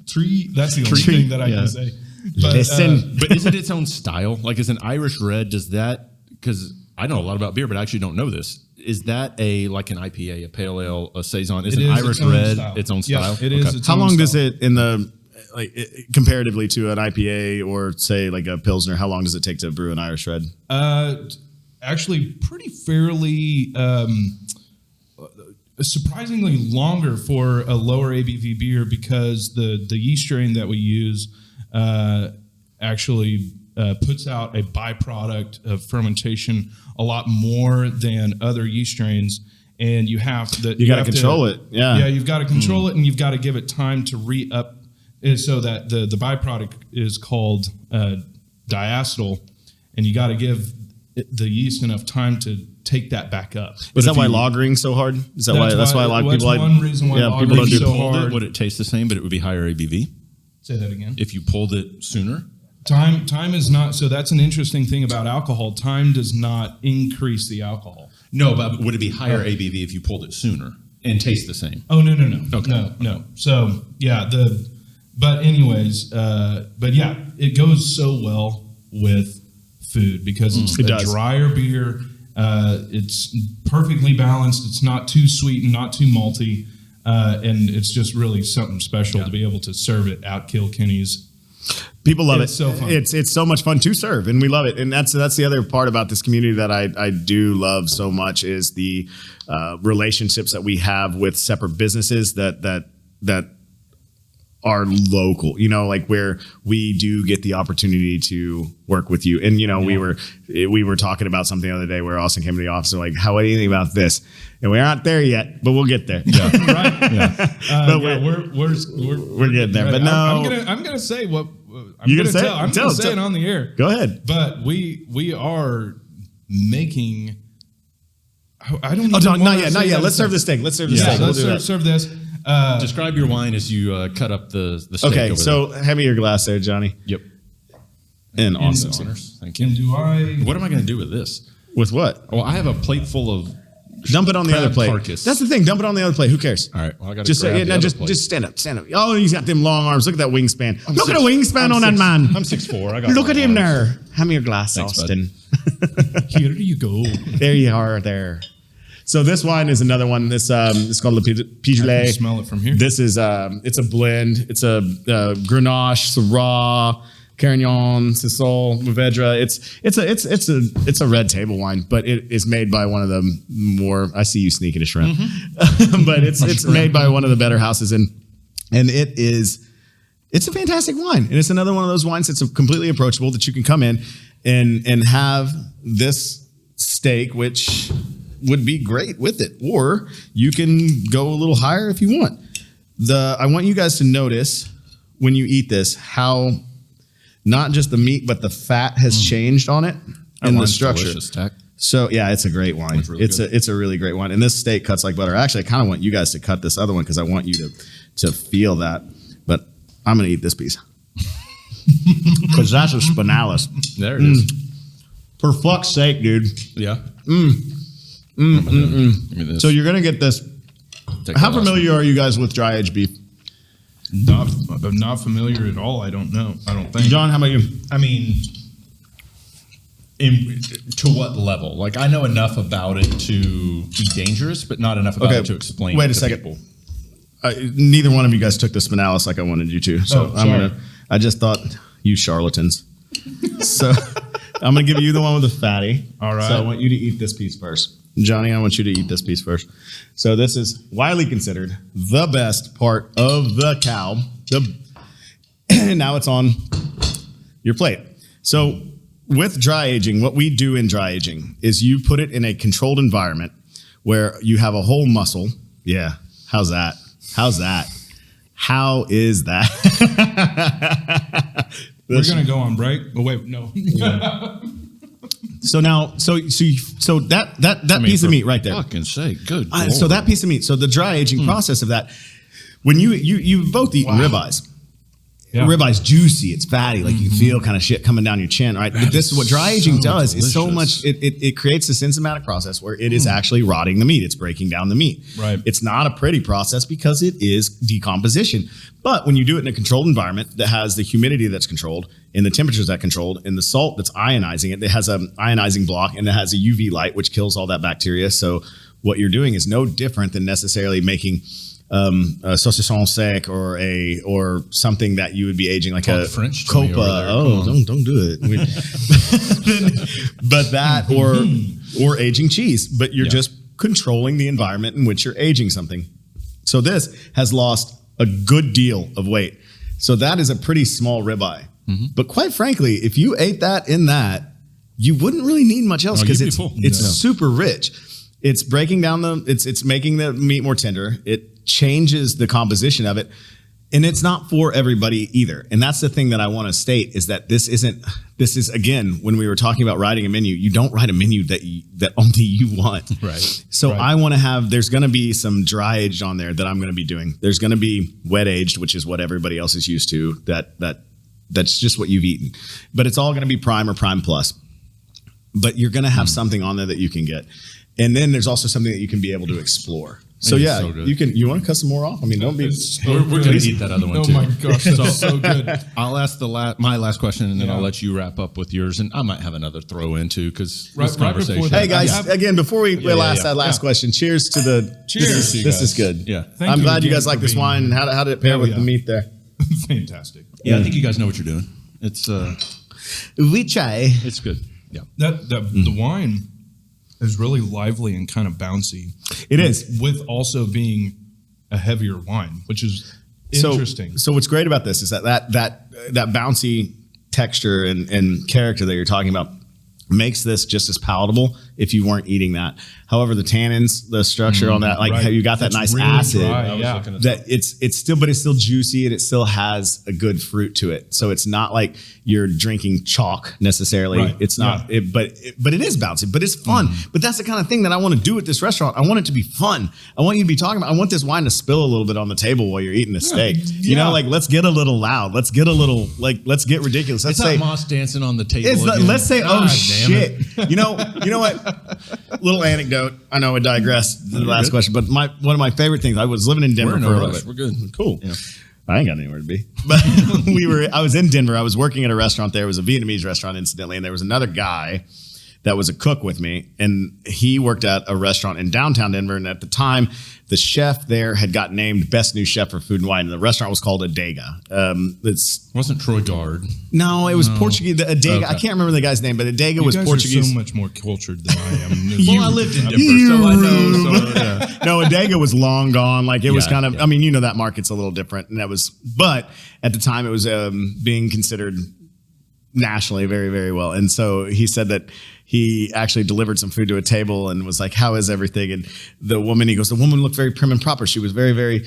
Tree. That's the only thing that I can say. But, Listen. But is it its own style? Like, is an Irish Red, does that, because I know a lot about beer, but I actually don't know this. Is that like an IPA, a pale ale, a saison? Is an Irish Red its own style? Yes, it is. Its How own long does style. it in the comparatively to an IPA or say like a Pilsner? How long does it take to brew an Irish Red? Actually, pretty fairly. Surprisingly longer for a lower ABV beer because the yeast strain that we use actually puts out a byproduct of fermentation a lot more than other yeast strains, and you have to control it. Yeah, you've got to control it, and you've got to give it time to re-up, so that the byproduct is called diacetyl, and you got to give the yeast enough time to take that back up. Is that why lagering's so hard? Is that why? That's why a lot of people. That's one reason why people don't do so hard. Would it taste the same, but it would be higher ABV? Say that again. If you pulled it sooner? Time is not, so that's an interesting thing about alcohol. Time does not increase the alcohol. No, but would it be higher ABV if you pulled it sooner and taste the same? Oh, no. Okay. No. So, yeah, but it goes so well with food because it's a drier beer. It's perfectly balanced. It's not too sweet and not too malty. And it's just really something special to be able to serve it at Kilkenny's. People love it. It's so fun. It's so much fun to serve, and we love it. And that's the other part about this community that I do love so much is the relationships that we have with separate businesses that are local, like where we do get the opportunity to work with you. And, we were talking about something the other day where Austin came to the office and like, what do you think about this? And we aren't there yet, but we'll get there. Yeah. Right. Yeah. But we're getting there. But no, I'm gonna say what I'm gonna say. I'm gonna say it on the air. Go ahead. But we are making. I don't. Not yet. Let's serve the steak. Let's serve the steak. Let's serve this. Describe your wine as you cut up the steak. Okay, so hand me your glass there, Johnny. Yep. And awesome. Honors. Thank you. And do I? What am I going to do with this? With what? Well, I have a plate full of. Dump it on the other plate. Carcass. That's the thing. Dump it on the other plate. Who cares? All right. Well, I got to just stand up. Oh, he's got them long arms. Look at that wingspan. Look at the wingspan on that man. I'm 6'4". I got. Look at him arms. there. Hand me your glass, Thanks, Austin. Here you go. There you are. There. So this wine is another one. This it's called Le Pigelet. I can smell it from here. This is it's a blend. It's a Grenache, Syrah, Carignan, Sisal, Mourvedre. It's a red table wine, but it is made by one of the more. I see you sneaking a shrimp, but it's made by one of the better houses, and it's a fantastic wine, and it's another one of those wines that's completely approachable that you can come in and have this steak, which would be great with it, or you can go a little higher if you want. I want you guys to notice when you eat this how not just the meat but the fat has changed on it and the structure. Delicious, Tack. So yeah, it's a great wine. Really it's a really great wine, and this steak cuts like butter. Actually, I kind of want you guys to cut this other one because I want you to feel that. But I'm gonna eat this piece because that's a spinalis. There it is. For fuck's sake, dude. Yeah. So you're gonna get this. How familiar are you guys with dry aged beef? Not familiar at all. I don't know. I don't think. John, how about you? I mean, to what level? Like, I know enough about it to be dangerous, but not enough about it to explain. Wait it a to second. people. Neither one of you guys took the spinalis like I wanted you to. So I just thought you charlatans. So I'm gonna give you the one with the fatty. All right. So I want you to eat this piece first. Johnny, I want you to eat this piece first. So this is widely considered the best part of the cow. Now it's on your plate. So with dry aging, what we do in dry aging is you put it in a controlled environment where you have a whole muscle. Yeah. How's that? How is that? We're going to go on break. Oh, wait, no. So now, so that piece of meat right there. Fucking sake, good. So that piece of meat. So the dry aging process of that, when you both eaten ribeyes. Yeah. Ribeye's juicy, it's fatty, like you can feel kind of shit coming down your chin, right? But this is what dry aging does. It's so much. It creates this enzymatic process where it is actually rotting the meat. It's breaking down the meat. Right. It's not a pretty process because it is decomposition. But when you do it in a controlled environment that has the humidity that's controlled and the temperatures that controlled and the salt that's ionizing it, has an ionizing block and it has a UV light which kills all that bacteria. So what you're doing is no different than necessarily making a saucisson sec or something that you would be aging like a French copa. Oh, don't do it. But that or aging cheese. But you're just controlling the environment in which you're aging something. So this has lost a good deal of weight. So that is a pretty small ribeye. Mm-hmm. But quite frankly, if you ate that in that, you wouldn't really need much else because it's super rich. It's breaking down it's making the meat more tender. It changes the composition of it. And it's not for everybody either. And that's the thing that I want to state is that this is again, when we were talking about writing a menu, you don't write a menu that only you want. Right. So I want to there's going to be some dry aged on there that I'm going to be doing. There's going to be wet aged, which is what everybody else is used to. That's just what you've eaten. But it's all going to be prime or prime plus. But you're going to have something on there that you can get. And then there's also something that you can be able to explore. So yeah, you want to cut some more off? I mean, don't be. We're going to eat that other one too. Oh my gosh, that's so good. I'll ask my last question, and then I'll let you wrap up with yours, and I might have another throw in too because this conversation. Hey guys, again, before we ask that last question, cheers to the. Cheers. This is good. Yeah, I'm glad you guys like this wine. And how did it pair with the meat there? Fantastic. Yeah, I think you guys know what you're doing. It's we try. It's good. Yeah, the wine is really lively and kind of bouncy. It is, with also being a heavier wine, which is interesting. So what's great about this is that bouncy texture and character that you're talking about makes this just as palatable if you weren't eating that. However, the tannins, the structure on that, you got that nice really acid. That it's still juicy and it still has a good fruit to it. So it's not like you're drinking chalk necessarily. Right. It's not, but it is bouncy, but it's fun. But that's the kind of thing that I want to do at this restaurant. I want it to be fun. I want you to be talking about. I want this wine to spill a little bit on the table while you're eating the steak. You know, let's get a little loud. Let's get a little let's get ridiculous. Let's say Moss dancing on the table. Let's say, oh shit. You know what? Little anecdote. I know I digressed the last question, but one of my favorite things. I was living in Denver for a little bit. We're good. Cool. Yeah. I ain't got anywhere to be. But I was in Denver. I was working at a restaurant there. It was a Vietnamese restaurant, incidentally, and there was another guy that was a cook with me, and he worked at a restaurant in downtown Denver. And at the time, the chef there had got named Best New Chef for Food and Wine, and the restaurant was called Adega. Wasn't Troy Gard? No, it was Portuguese. Adega. Okay. I can't remember the guy's name, but Adega was Portuguese. Are so much more cultured than I am. Well, I lived in Denver, so I know. No, Adega was long gone. Like it was kind of. I mean, you know that market's a little different, and but at the time it was being considered nationally very, very well. And so he said that he actually delivered some food to a table and was like, how is everything? And the woman looked very prim and proper. She was very, very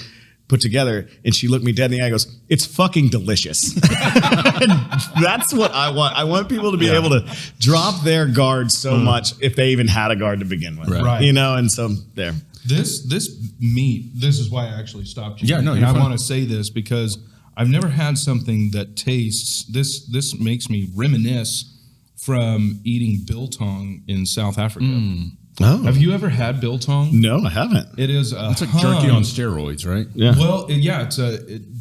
put together. And she looked me dead in the eye and goes, it's fucking delicious. And that's what I want. I want people to be able to drop their guard so much if they even had a guard to begin with. Right. You know, and so there. This meat, this is why I actually stopped you. Yeah, no, and I want to say this because I've never had something that tastes, this makes me reminisce from eating biltong in South Africa. Oh. Have you ever had biltong? No, I haven't. It is it's like jerky on steroids, right? Yeah. Well, it's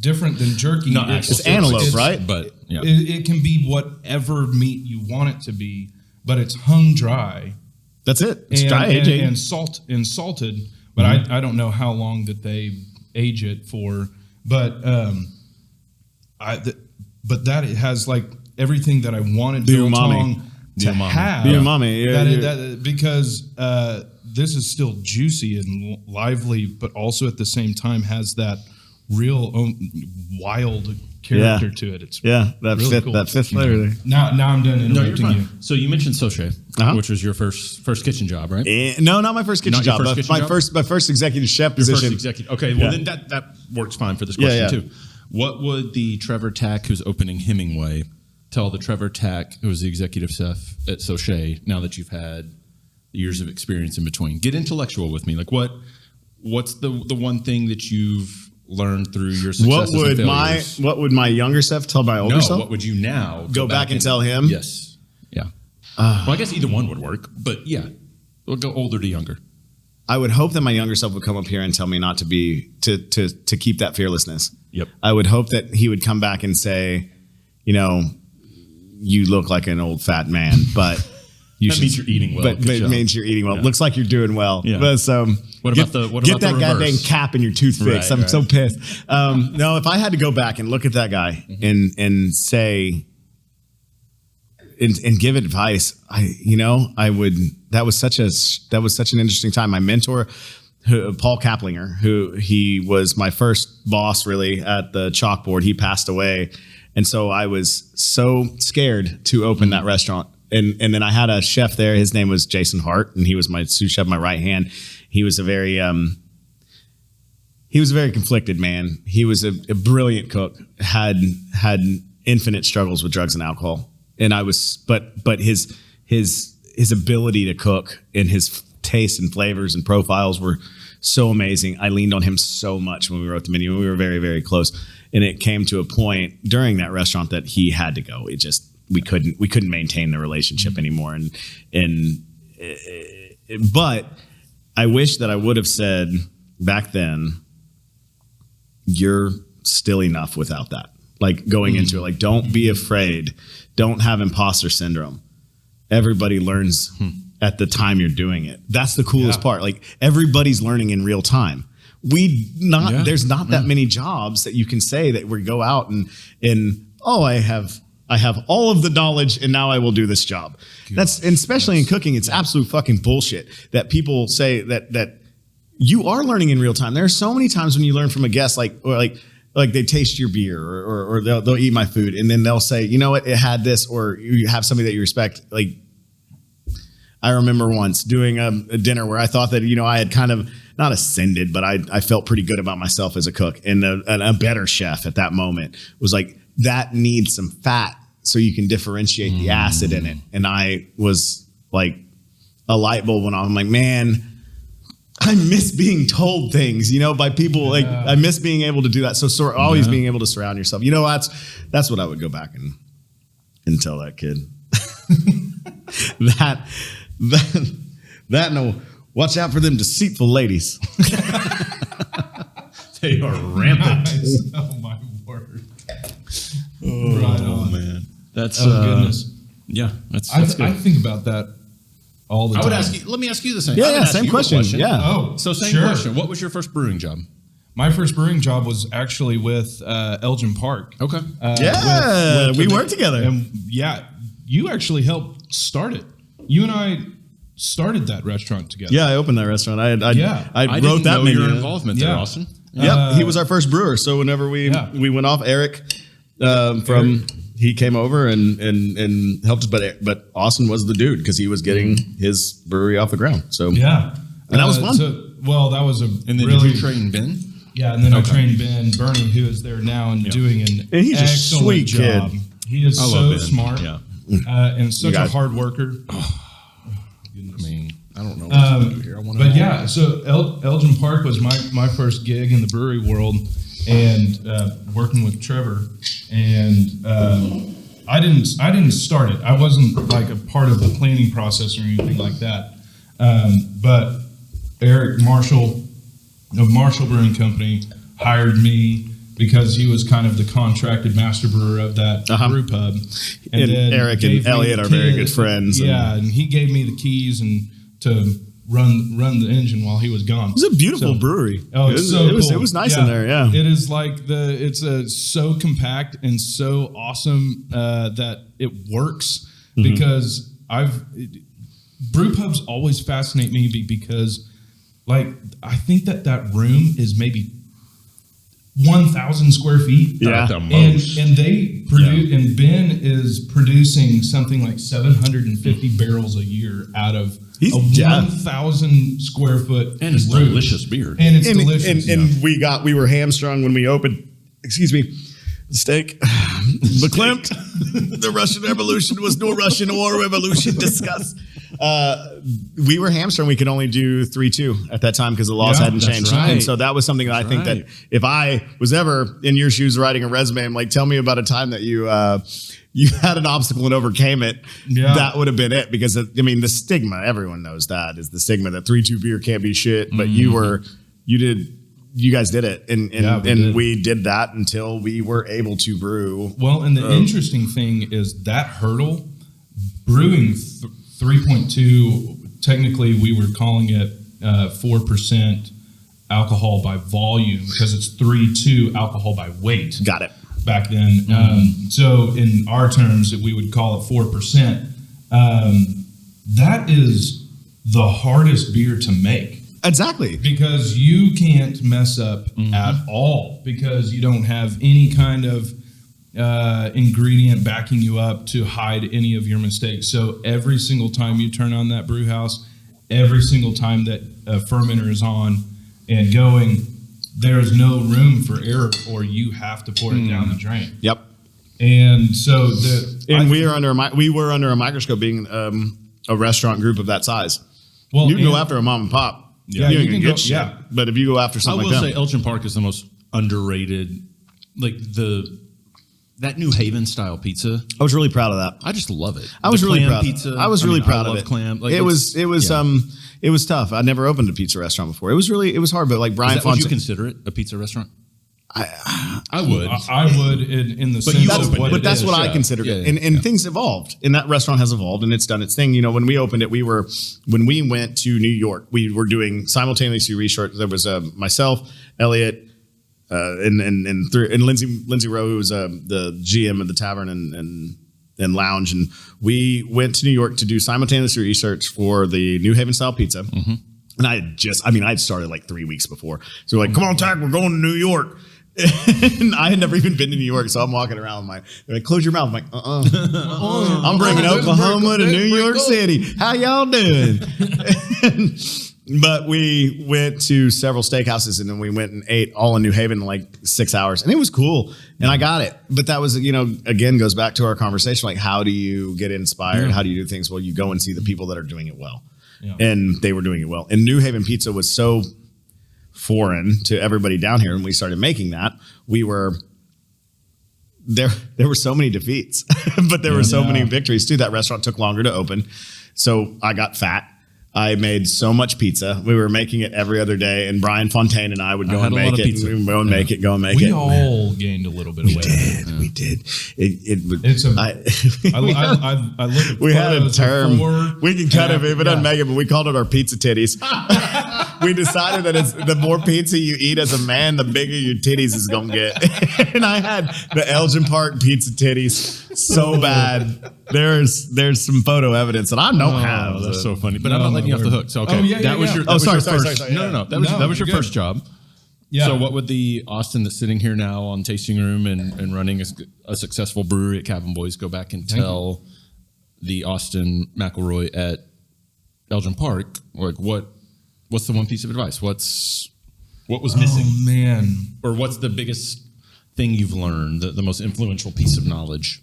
different than jerky. No, it's antelope, right? But it can be whatever meat you want it to be, but it's hung dry. That's it. It's dry aging and salted. But I don't know how long that they age it for. But but that it has like everything that I wanted biltong to have. Because this is still juicy and lively, but also at the same time has that real wild character to it. It's that fifth flavor there. Now I'm done interrupting you. So you mentioned Soche, which was your first kitchen job, right? No, not my first kitchen job. My first executive chef position. Okay, well then that works fine for this question too. What would the Trevor Tack who's opening Hemmingway tell the Trevor Tack who was the executive chef at Soche now that you've had years of experience in between? Get intellectual with me. Like what's the one thing that you've learned through your successes and failures? What would my younger self tell my older self? What would you now go back and tell him? Yes. Yeah. Well, I guess either one would work, but yeah, we'll go older to younger. I would hope that my younger self would come up here and tell me not to to keep that fearlessness. Yep. I would hope that he would come back and say, you know, you look like an old fat man, but that means you're eating well. But it means you're eating well. Yeah. Looks like you're doing well. Yeah. But get that goddamn cap in your toothpicks. I'm so pissed. No, if I had to go back and look at that guy and say and give advice, I would. That was such an interesting time. My mentor, Paul Kaplinger, he was my first boss really at the chalkboard. He passed away. And so I was so scared to open that restaurant. And then I had a chef there. His name was Jason Hart, and he was my sous chef, my right hand. He was a very he was a very conflicted man. He was a brilliant cook, had infinite struggles with drugs and alcohol. And but his ability to cook and his taste and flavors and profiles were so amazing. I leaned on him so much when we wrote the menu. We were very, very close. And it came to a point during that restaurant that he had to go. We couldn't maintain the relationship anymore. But I wish that I would have said back then, you're still enough without that. Like going into it, like, don't be afraid. Don't have imposter syndrome. Everybody learns at the time you're doing it. That's the coolest part. Like, everybody's learning in real time. There's not that many jobs that you can say that we go out and I have all of the knowledge and now I will do this job. And especially in cooking, it's absolute fucking bullshit that people say that you are learning in real time. There are so many times when you learn from a guest, like they taste your beer or they'll eat my food and then they'll say, you know what, it had this, or you have somebody that you respect. Like, I remember once doing a dinner where I thought that, I had kind of not ascended, but I felt pretty good about myself as a cook. And a better chef at that moment was like, that needs some fat so you can differentiate the acid in it. And I was like, a light bulb went off. I'm like, man, I miss being told things, by people. Like, I miss being able to do that. So always being able to surround yourself. That's what I would go back and tell that kid. that no, watch out for them deceitful ladies. They are rampant. Oh my word! Oh man, that's goodness. Yeah, that's good. I think about that all the time. Let me ask you the same. Yeah, same question. Yeah. Oh, so same question. What was your first brewing job? My first brewing job was actually with Elgin Park. Okay. We worked together. And you actually helped start it. You and I started that restaurant together. Yeah, I opened that restaurant. I wrote that menu. Your involvement there, Austin. Yep, he was our first brewer. So whenever we went off, Eric he came over and helped us. But Austin was the dude because he was getting his brewery off the ground. So and that was fun. That was and then did you train Ben? Yeah, and then I trained Ben Bernie, who is there now and doing an he's excellent a sweet job. kid. He is so smart. Yeah. And such a hard worker. I mean, I don't know what to do here. So Elgin Park was my first gig in the brewery world, and working with Trevor. And I didn't start it. I wasn't like a part of the planning process or anything like that. But Eric Marshall of Marshall Brewing Company hired me because he was kind of the contracted master brewer of that brew pub. And Eric and Elliot are very good friends. Yeah, and he gave me the keys and to run the engine while he was gone. It was a beautiful brewery. Oh, it was nice in there. Yeah, it is like it's so compact and so awesome that it works because brew pubs always fascinate me because like I think that room is maybe 1,000 square feet. Yeah, the most. And they produce, and Ben is producing something like 750 barrels a year out of a 1,000 square foot and it's room. Delicious beer. And it's delicious. And we were hamstrung when we opened. Excuse me. The steak. McClimt. The Russian Revolution was no Russian or revolution. Discuss. We were hamstrung. We could only do 3-2 at that time because the laws hadn't changed. Right. And so that was something that I think that if I was ever in your shoes writing a resume, I'm like, tell me about a time that you had an obstacle and overcame it. Yeah. That would have been it. Because, the stigma, everyone knows that, is the stigma that 3-2 beer can't be shit. But you guys did it. And we did that until we were able to brew. Well, and the interesting thing is that hurdle, brewing 3.2, technically we were calling it 4% alcohol by volume because it's 3.2 alcohol by weight. Got it. Back then. So in our terms, we would call it 4%. That is the hardest beer to make. Exactly. Because you can't mess up at all because you don't have any kind of ingredient backing you up to hide any of your mistakes. So every single time you turn on that brew house, every single time that a fermenter is on and going, there's no room for error, or you have to pour it down the drain. Yep. And so we were under a microscope being a restaurant group of that size. Well, you can go after a mom and pop. Yeah, you can can go, get shit. yeah. But if you go after something like that, I will say Elgin Park is the most underrated. Like that New Haven style pizza. I was really proud of that. I just love it. I was really proud. Pizza. I was really proud of it. Clam. Like it was tough. I never opened a pizza restaurant before. It was hard, but like Brian Would you consider it a pizza restaurant? I would. I would in the sense of what but that's what I considered it. And things evolved, and that restaurant has evolved, and it's done its thing. You know, when we opened it, when we went to New York, we were doing simultaneously research. There was myself, Elliot, and Lindsay Rowe, who was the GM of the tavern and lounge, and we went to New York to do simultaneous research for the New Haven style pizza. Mm-hmm. And I'd started like 3 weeks before. So we're like, come on, Tack, we're going to New York. And I had never even been to New York, so I'm walking around. They're like, close your mouth. I'm like, I'm bringing Oklahoma to New York City. How y'all doing? But we went to several steakhouses, and then we went and ate all in New Haven in like 6 hours, and it was cool. And I got it. But that was, again, goes back to our conversation. Like, how do you get inspired? Yeah. How do you do things? Well, you go and see the people that are doing it well. Yeah. And they were doing it well. And New Haven pizza was so foreign to everybody down here. And we started making that. We were there were so many defeats, but there were so many victories too. That restaurant took longer to open. So I got fat. I made so much pizza. We were making it every other day, and Brian Fontaine and I would go and make it. We would go and make it, go and make it. We all gained a little bit of weight. We did. I look at we had a term. We can cut it if it doesn't make it, but we called it our pizza titties. We decided that it's the more pizza you eat as a man, the bigger your titties is gonna get. And I had the Elgin Park pizza titties so bad. There's some photo evidence that I don't have. That's so funny. But I'm not letting you off the hook. So okay, that was your sorry. No. That was your first job. Yeah. So what would the Austin that's sitting here now on Tasting Room and running a successful brewery at Cabin Boys go back and tell the Austin McElroy at Elgin Park, like what's the one piece of advice? What was missing? Oh man. Or what's the biggest thing you've learned, the most influential piece of knowledge?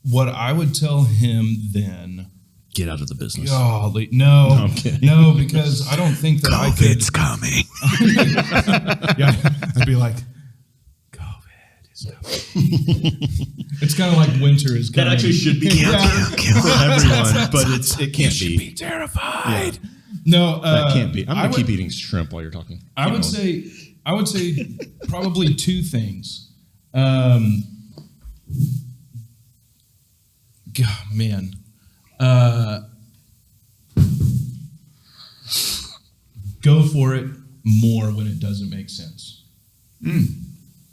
What I would tell him then, get out of the business. Golly, no, because I don't think that COVID's coming. Yeah, I'd be like, COVID is coming. It's kind of like winter is coming. That actually should be the answer for everyone, but it can't be. Be terrified. Yeah. No, that can't be. I'm gonna keep eating shrimp while you're talking. I would say probably two things. God, man. Go for it more when it doesn't make sense.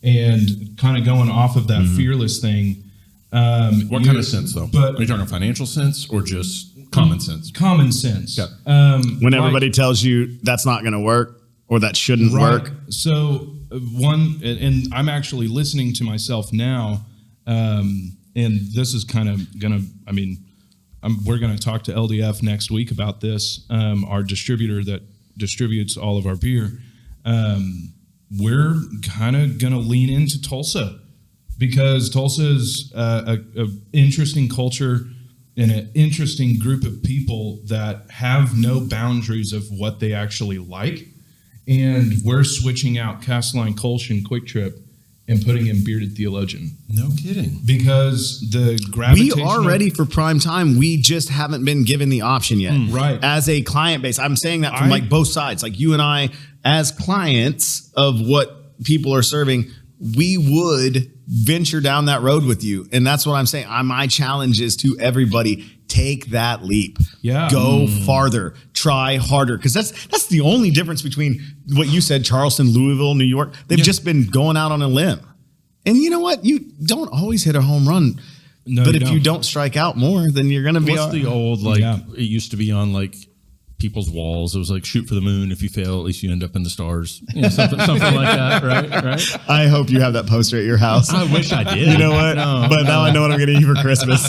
And kind of going off of that fearless thing. What kind of sense, though? But, are you talking financial sense or just common sense? Common sense. Okay. When everybody tells you that's not going to work or that shouldn't work. So and I'm actually listening to myself now, and this is kind of going to, we're going to talk to LDF next week about this, our distributor that distributes all of our beer. We're kind of going to lean into Tulsa because Tulsa is an interesting culture and an interesting group of people that have no boundaries of what they actually like. And we're switching out Castelline Kolsch and Quick Trip and putting in Bearded Theologian. No kidding. Because the gravitational... We are ready for prime time. We just haven't been given the option yet. Right. As a client base, I'm saying that from both sides. Like you and I, as clients of what people are serving, we would venture down that road with you. And that's what I'm saying. My challenge is to everybody, take that leap. Yeah. Go farther. Try harder. Because that's the only difference between what you said, Charleston, Louisville, New York. They've just been going out on a limb. And you know what? You don't always hit a home run. No, but if you don't strike out more, then you're going to be... What's the old, it used to be on, people's walls. It was like, shoot for the moon. If you fail, at least you end up in the stars. Something like that, right? I hope you have that poster at your house. I wish I did. You know what? But now I know what I'm going to eat for Christmas.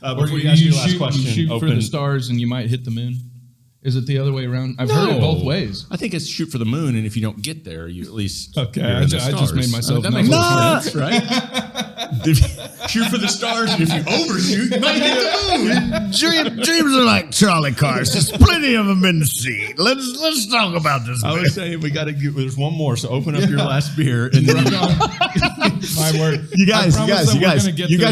Before you ask your last question, you shoot for the stars and you might hit the moon. Is it the other way around? I've heard it both ways. I think it's shoot for the moon, and if you don't get there, you at least I just made myself. that makes sense, right? Shoot for the stars, and if you overshoot, you might hit the moon. Dreams are like trolley cars. There's plenty of them in the sea. Let's talk about this. I was saying we got to get. There's one more, so open up your last beer, and then My word, you guys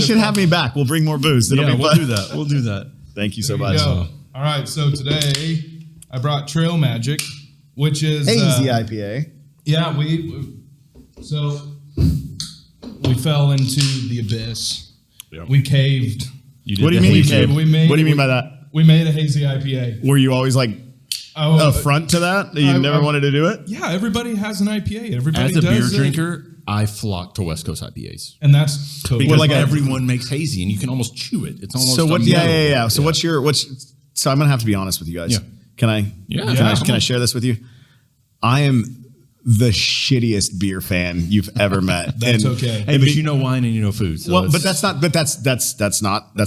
should have me back. We'll bring more booze. It'll be we'll fun. do that. We'll do that. Thank you so There much. you go. All right, so today I brought Trail Magic, which is Hazy IPA. Yeah, we fell into the abyss. Yep. We caved. What do you mean you caved? What do you mean by that? We made a hazy IPA. Were you always like a front to that? You never wanted to do it? Yeah, everybody has an IPA. Everybody As a beer does drinker, I flock to West Coast IPAs. and that's totally Because like everyone makes hazy, and you can almost chew it. It's almost So what? unbearable. Yeah. So so I'm gonna have to be honest with you guys. Yeah. Can I? Yeah. Can I share this with you? I am the shittiest beer fan you've ever met. That's And- okay. Hey, but you know wine and you know food. So Well, it's- but that's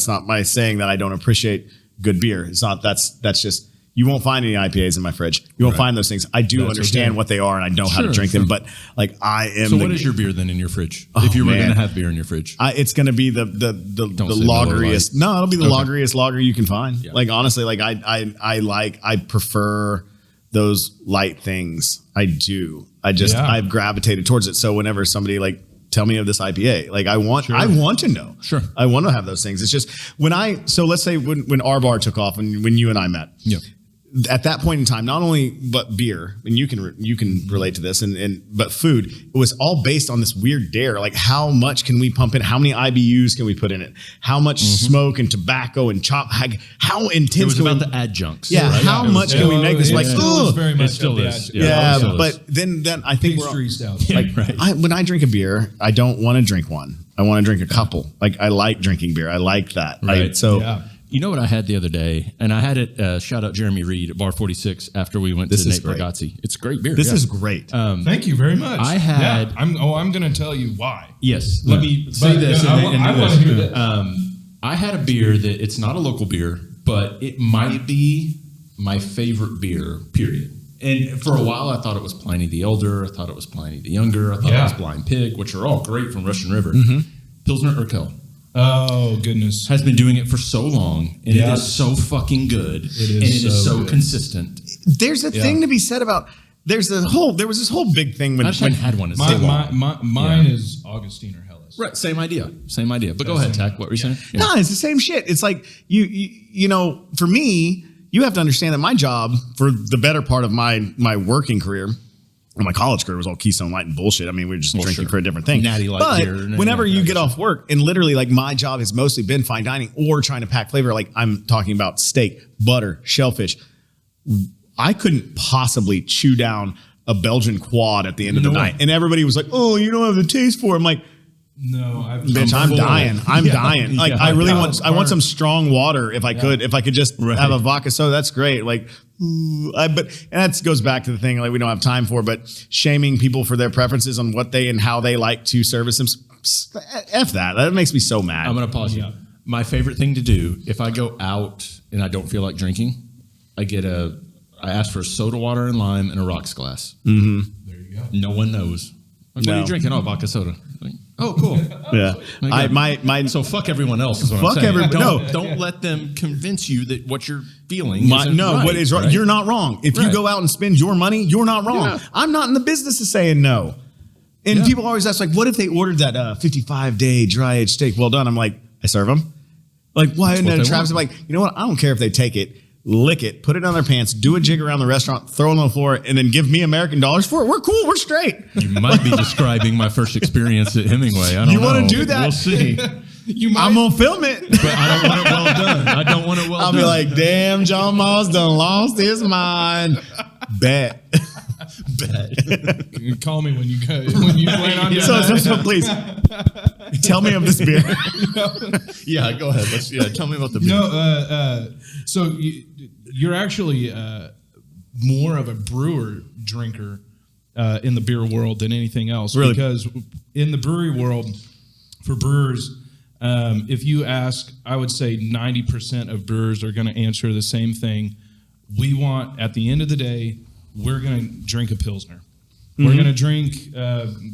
not my saying that I don't appreciate good beer. It's not. That's just. You won't find any IPAs in my fridge. You won't find those things. I do understand what they are, and I know how to drink them. But like, I am. So what is your beer then in your fridge? If you were going to have beer in your fridge, It's going to be the lageriest. No, it'll be the lageriest lager you can find. Yeah. Like honestly, like I prefer those light things. I do. I've gravitated towards it. So whenever somebody like tell me of this IPA, like I want to know. Sure. I want to have those things. It's just so let's say when our bar took off and when you and I met. Yeah. At that point in time, not only but beer, and you can relate to this, but food, it was all based on this weird dare. Like, how much can we pump in? How many IBUs can we put in it? How much smoke and tobacco and how intense? it was can about we, the adjuncts. yeah. right? How much can we make this? Like, ugh. very much It still of the is. ad- Yeah. Yeah, it but is. then I think we're Pastry stout. Yeah, right. when I drink a beer, I don't want to drink one. I want to drink a couple. Like I like drinking beer. I like that. Right. Yeah. You know what I had the other day, and I had it. Shout out Jeremy Reed at Bar 46 after we went This to is Nate great. Bargatze. It's great beer. This yeah. is great. Thank you very much. I had- Yeah, I'm going to tell you why. Yes. Let me say But, this. yeah, and I do want this. to hear this. I had a beer that it's not a local beer, but it might be my favorite beer, period. And for a while, I thought it was Pliny the Elder. I thought it was Pliny the Younger. I thought it was Blind Pig, which are all great from Russian River. Pilsner Urquell Oh, goodness. has been doing it for so long, and Yeah. it is so fucking good. is and it is so so good. consistent. There's a thing to be said about. There was this whole big thing when I just haven't had one in so long. Mine is Augustine or Helles. Right, same idea. But go ahead, Tack. What were you saying? Yeah. No, it's the same shit. It's like you know, for me, you have to understand that my job for the better part of my working career, or my college career was all Keystone Light and bullshit. I mean, we were just drinking for a different thing. Natty Light but beer, whenever yeah, you get off work, and literally like my job has mostly been fine dining or trying to pack flavor. Like I'm talking about steak, butter, shellfish. I couldn't possibly chew down a Belgian quad at the end of the night. And everybody was like, "Oh, you don't have the taste for it." I'm like, No, bitch, I'm dying. I'm dying. Like I really want burnt. some strong water if I could. If I could just have a vodka soda, that's great. Like, and that goes back to the thing like we don't have time for, but shaming people for their preferences on what they and how they like to service them. F that. That makes me so mad. I'm going to pause you. My favorite thing to do if I go out and I don't feel like drinking, I ask for a soda water and lime and a rocks glass. There you go. No one knows. Like, what are you drinking? Oh, vodka soda. Like, oh, cool. Yeah. Like, so fuck everyone else is what I'm Fuck saying. everybody. No. Don't let them convince you that what you're feeling isn't No, right, what is right? right? You're not wrong. If you Right. go out and spend your money, you're not wrong. Yeah. I'm not in the business of saying no. And people always ask, like, what if they ordered that 55-day dry aged steak? Well done. I'm like, I serve them. Like, why isn't what that a they Travis? I'm want. like, you know what? I don't care if they take it, lick it, put it on their pants, do a jig around the restaurant, throw it on the floor, and then give me American dollars for it. We're cool. We're straight. You might be describing my first experience at Hemmingway. I don't You know. wanna do that? We'll see. I'm going to film it. But I don't want it well done. I don't want it well I'll done. be like, damn, John Moss done lost his mind. Bet. You call me when you plan on doing that. So please, tell me of this beer. Yeah, go ahead. Tell me about the beer. No, so you're actually more of a brewer drinker in the beer world than anything else. Really? Because in the brewery world, for brewers, if you ask, I would say 90% of brewers are going to answer the same thing. we want, at the end of the day, we're going to drink a Pilsner. We're going to drink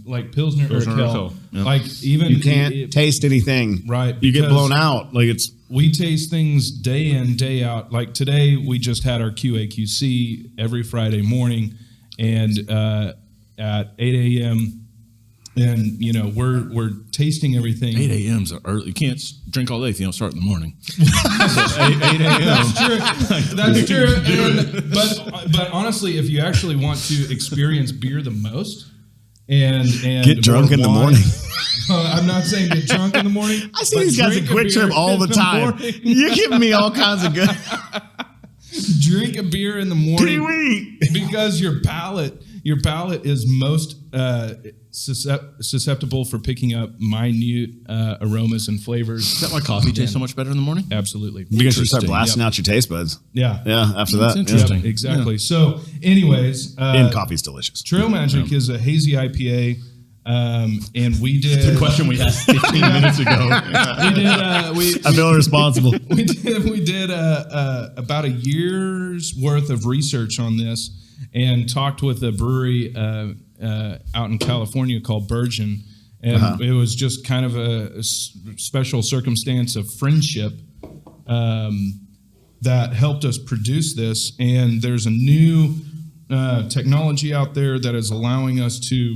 like Pilsner or Urquell. Yep. Like even You can't taste anything. Right. You get because blown out. Like it's we taste things day in, day out. Like today, we just had our QA/QC every Friday morning, and at 8 a.m. And you know we're tasting everything. 8 a.m.'s early. You can't drink all day if you don't start in the morning. 8 a.m. That's true. But honestly, if you actually want to experience beer the most, and get drunk in the morning. I'm not saying get drunk in the morning. I see these guys at Quick Trip all the time. You're giving me all kinds of good. Drink a beer in the morning because your palate is most susceptible for picking up minute aromas and flavors. Is that why coffee tastes so much better in the morning? Absolutely. Because you start blasting out your taste buds. Yeah. Yeah, after that. interesting. Yep, exactly. Yeah. So anyways. And coffee's delicious. Trail Magic is a hazy IPA. And we did the question we asked 15 minutes ago. I feel responsible. We did about a year's worth of research on this and talked with a brewery out in California called Virgin, and it was just kind of a special circumstance of friendship that helped us produce this. And there's a new technology out there that is allowing us to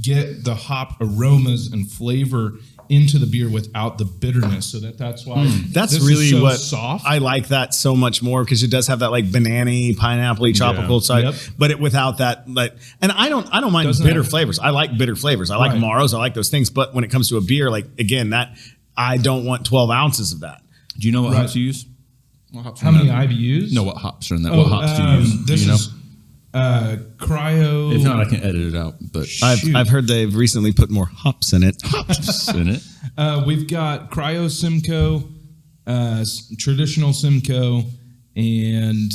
get the hop aromas and flavor into the beer without the bitterness, so that's why that's this really is so what soft. I like that so much more, because it does have that like banana-y, pineapple-y, tropical side, Yep. but it without that like. And I don't mind Doesn't bitter have- flavors. I like bitter flavors. I like Right. Amaros. I like those things. But when it comes to a beer, like again, that I don't want 12 ounces of that. Do you know what Right. hops you use? What hops How are in many that? IBUs? No, what hops are in that? What hops do you use? This do you know? is cryo. If not, I can edit it out. But I've heard they've recently put more hops in it. hops in it. We've got cryo Simcoe, traditional Simcoe, and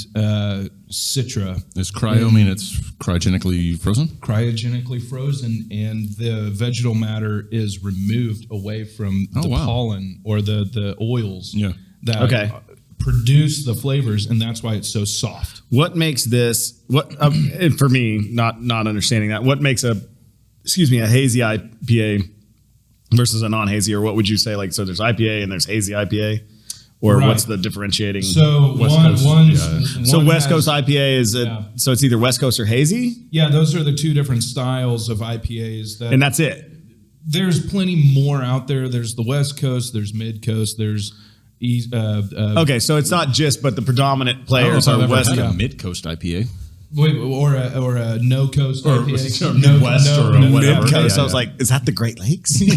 Citra. Does cryo mean it's cryogenically frozen? Cryogenically frozen, and the vegetal matter is removed away from the wow. pollen or the oils Yeah. that produce the flavors, and that's why it's so soft. What makes this and for me, not understanding that, what makes a hazy IPA versus a non-hazy, or what would you say? Like, so there's IPA and there's hazy IPA, or Right. what's the differentiating? So West Coast, one West has- Coast IPA is so it's either West Coast or hazy, Yeah, those are the two different styles of IPAs. and that's it. There's plenty more out there. There's the West Coast, there's Mid Coast, there's East. Okay, so it's not just, but the predominant I don't know players if I've are ever West had a Coast. mid-coast IPA. Wait, or a No Coast Or IPA. Midwest or whatever. Mid Coast. Yeah, I was like, is that the Great Lakes? Well,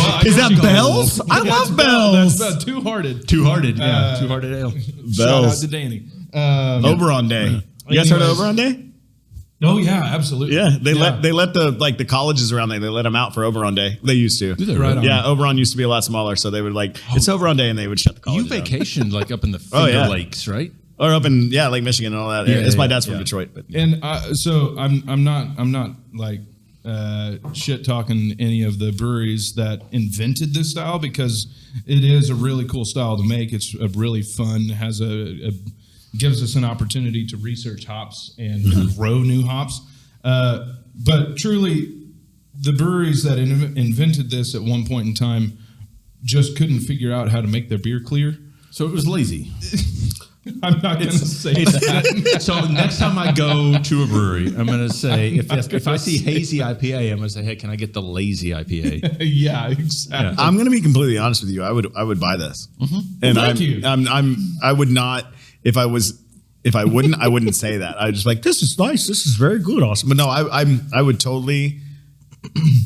I Is guess that you call it Bell's? local. I Yeah, love that's Bell's. That's about Two-Hearted. Two-hearted, yeah. Two-hearted ale. Shout out Bell's. to Danny. Oberon Day. You guys heard of Oberon Day? Oh yeah, absolutely. Yeah, they let the colleges around there, they let them out for Oberon Day. They used to. Do they Right really? on. Yeah, Oberon used to be a lot smaller, so they would it's Oberon Day, and they would shut the You college down. vacationed like up in the Finger yeah. Lakes, right? Or up in Lake Michigan and all that. Yeah, It's my yeah, dad's from yeah. Detroit, but And so I'm not like shit talking any of the breweries that invented this style, because it is a really cool style to make. It's a really fun, has gives us an opportunity to research hops and grow new hops. But truly, the breweries that invented this at one point in time just couldn't figure out how to make their beer clear. So it was lazy. I'm not going to say that. So next time I go to a brewery, I'm going to say, if I see hazy IPA, I'm going to say, hey, can I get the lazy IPA? Yeah, exactly. I'm going to be completely honest with you. I would buy this. And Thank you. I would not, if I wouldn't, I wouldn't say that. I'd just like, this is nice. This is very good. Awesome. But no, I would totally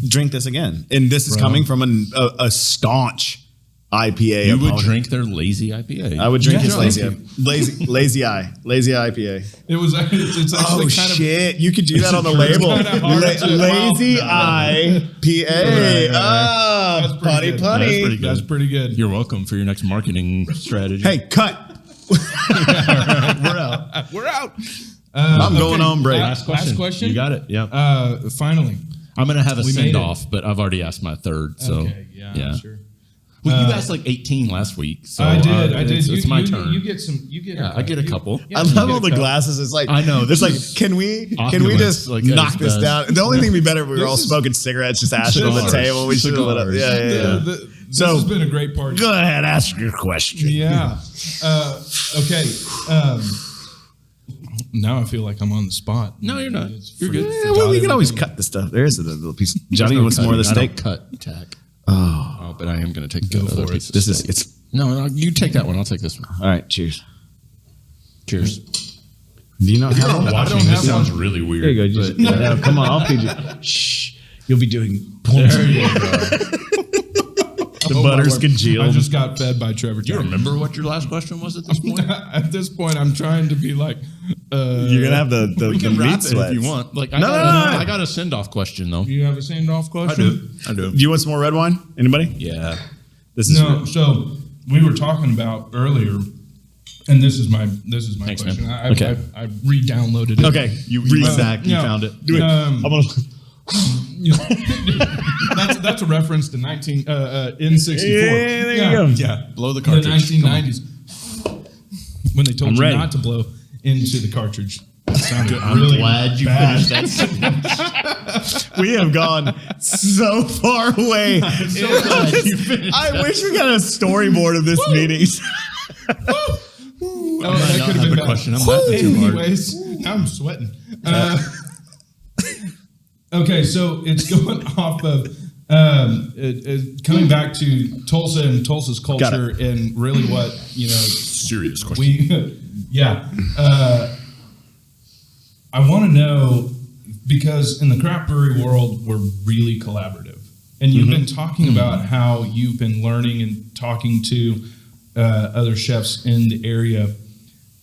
drink this again. And this is coming from a staunch IPA. You would opponent. drink their lazy IPA. I would drink his Yeah, lazy IPA. It was. It's actually Oh kind of. shit! You could do that on the label. kinda hard to- Lazy Well, IPA. Ah, That's pretty punny good. punny. That's pretty good. You're welcome for your next marketing strategy. Hey, cut! we're out. We're out. I'm going on break. Last question. You got it. Yeah. Finally. I'm going to have a We made send it. off, but I've already asked my third. So Okay. Yeah. Sure. Well, you asked like 18 last week. So I did. It's my turn. You get some. I get a couple. I love all the glasses. It's like, I know. It's like, can we just like, knock this down? The only thing would be better if we were all smoking cigarettes, just ashing on the table. We should have lit up. Yeah. This has been a great party. Go ahead, ask your question. Yeah. Okay. Now I feel like I'm on the spot. No, you're not. You're good. Yeah, well, we can always cut the stuff. There is a little piece. Johnny wants more of the steak. Cut tack. Oh, but I am going to take the other piece. It's no. You take that one. I'll take this one. all right. Cheers. Cheers. Do you know how? Watching this sounds really weird. There you go. Just, come on, I'll feed you. Shh. You'll be doing porn. There you go. The butter's congealed. I just got fed by Trevor Tack. Do you remember what your last question was at this point? At this point, I'm trying to be like. You're gonna have the meat sweats if you want. Like, No. I got a send off question though. You have a send-off question? I do. Do you want some more red wine? Anybody? Yeah. This is No. So we were talking about earlier, and this is my Thanks, question. man. Okay. I re-downloaded it. okay. You Zach, you yeah. found it. Do it. I'm gonna. That's a reference to N64. There you go. Yeah. Blow the The cartridge. 1990s, when they told I'm you ready. not to blow into the cartridge. It sounded I'm really glad you bad. finished that. We have gone so far away. I wish we got a storyboard of this meeting. Oh, that could have been bad. question. I'm laughing too hard. Anyways, now I'm sweating. Okay, so it's going off of coming back to Tulsa and Tulsa's culture and really what, Serious question. I want to know, because in the craft brewery world, we're really collaborative. And you've been talking about how you've been learning and talking to other chefs in the area.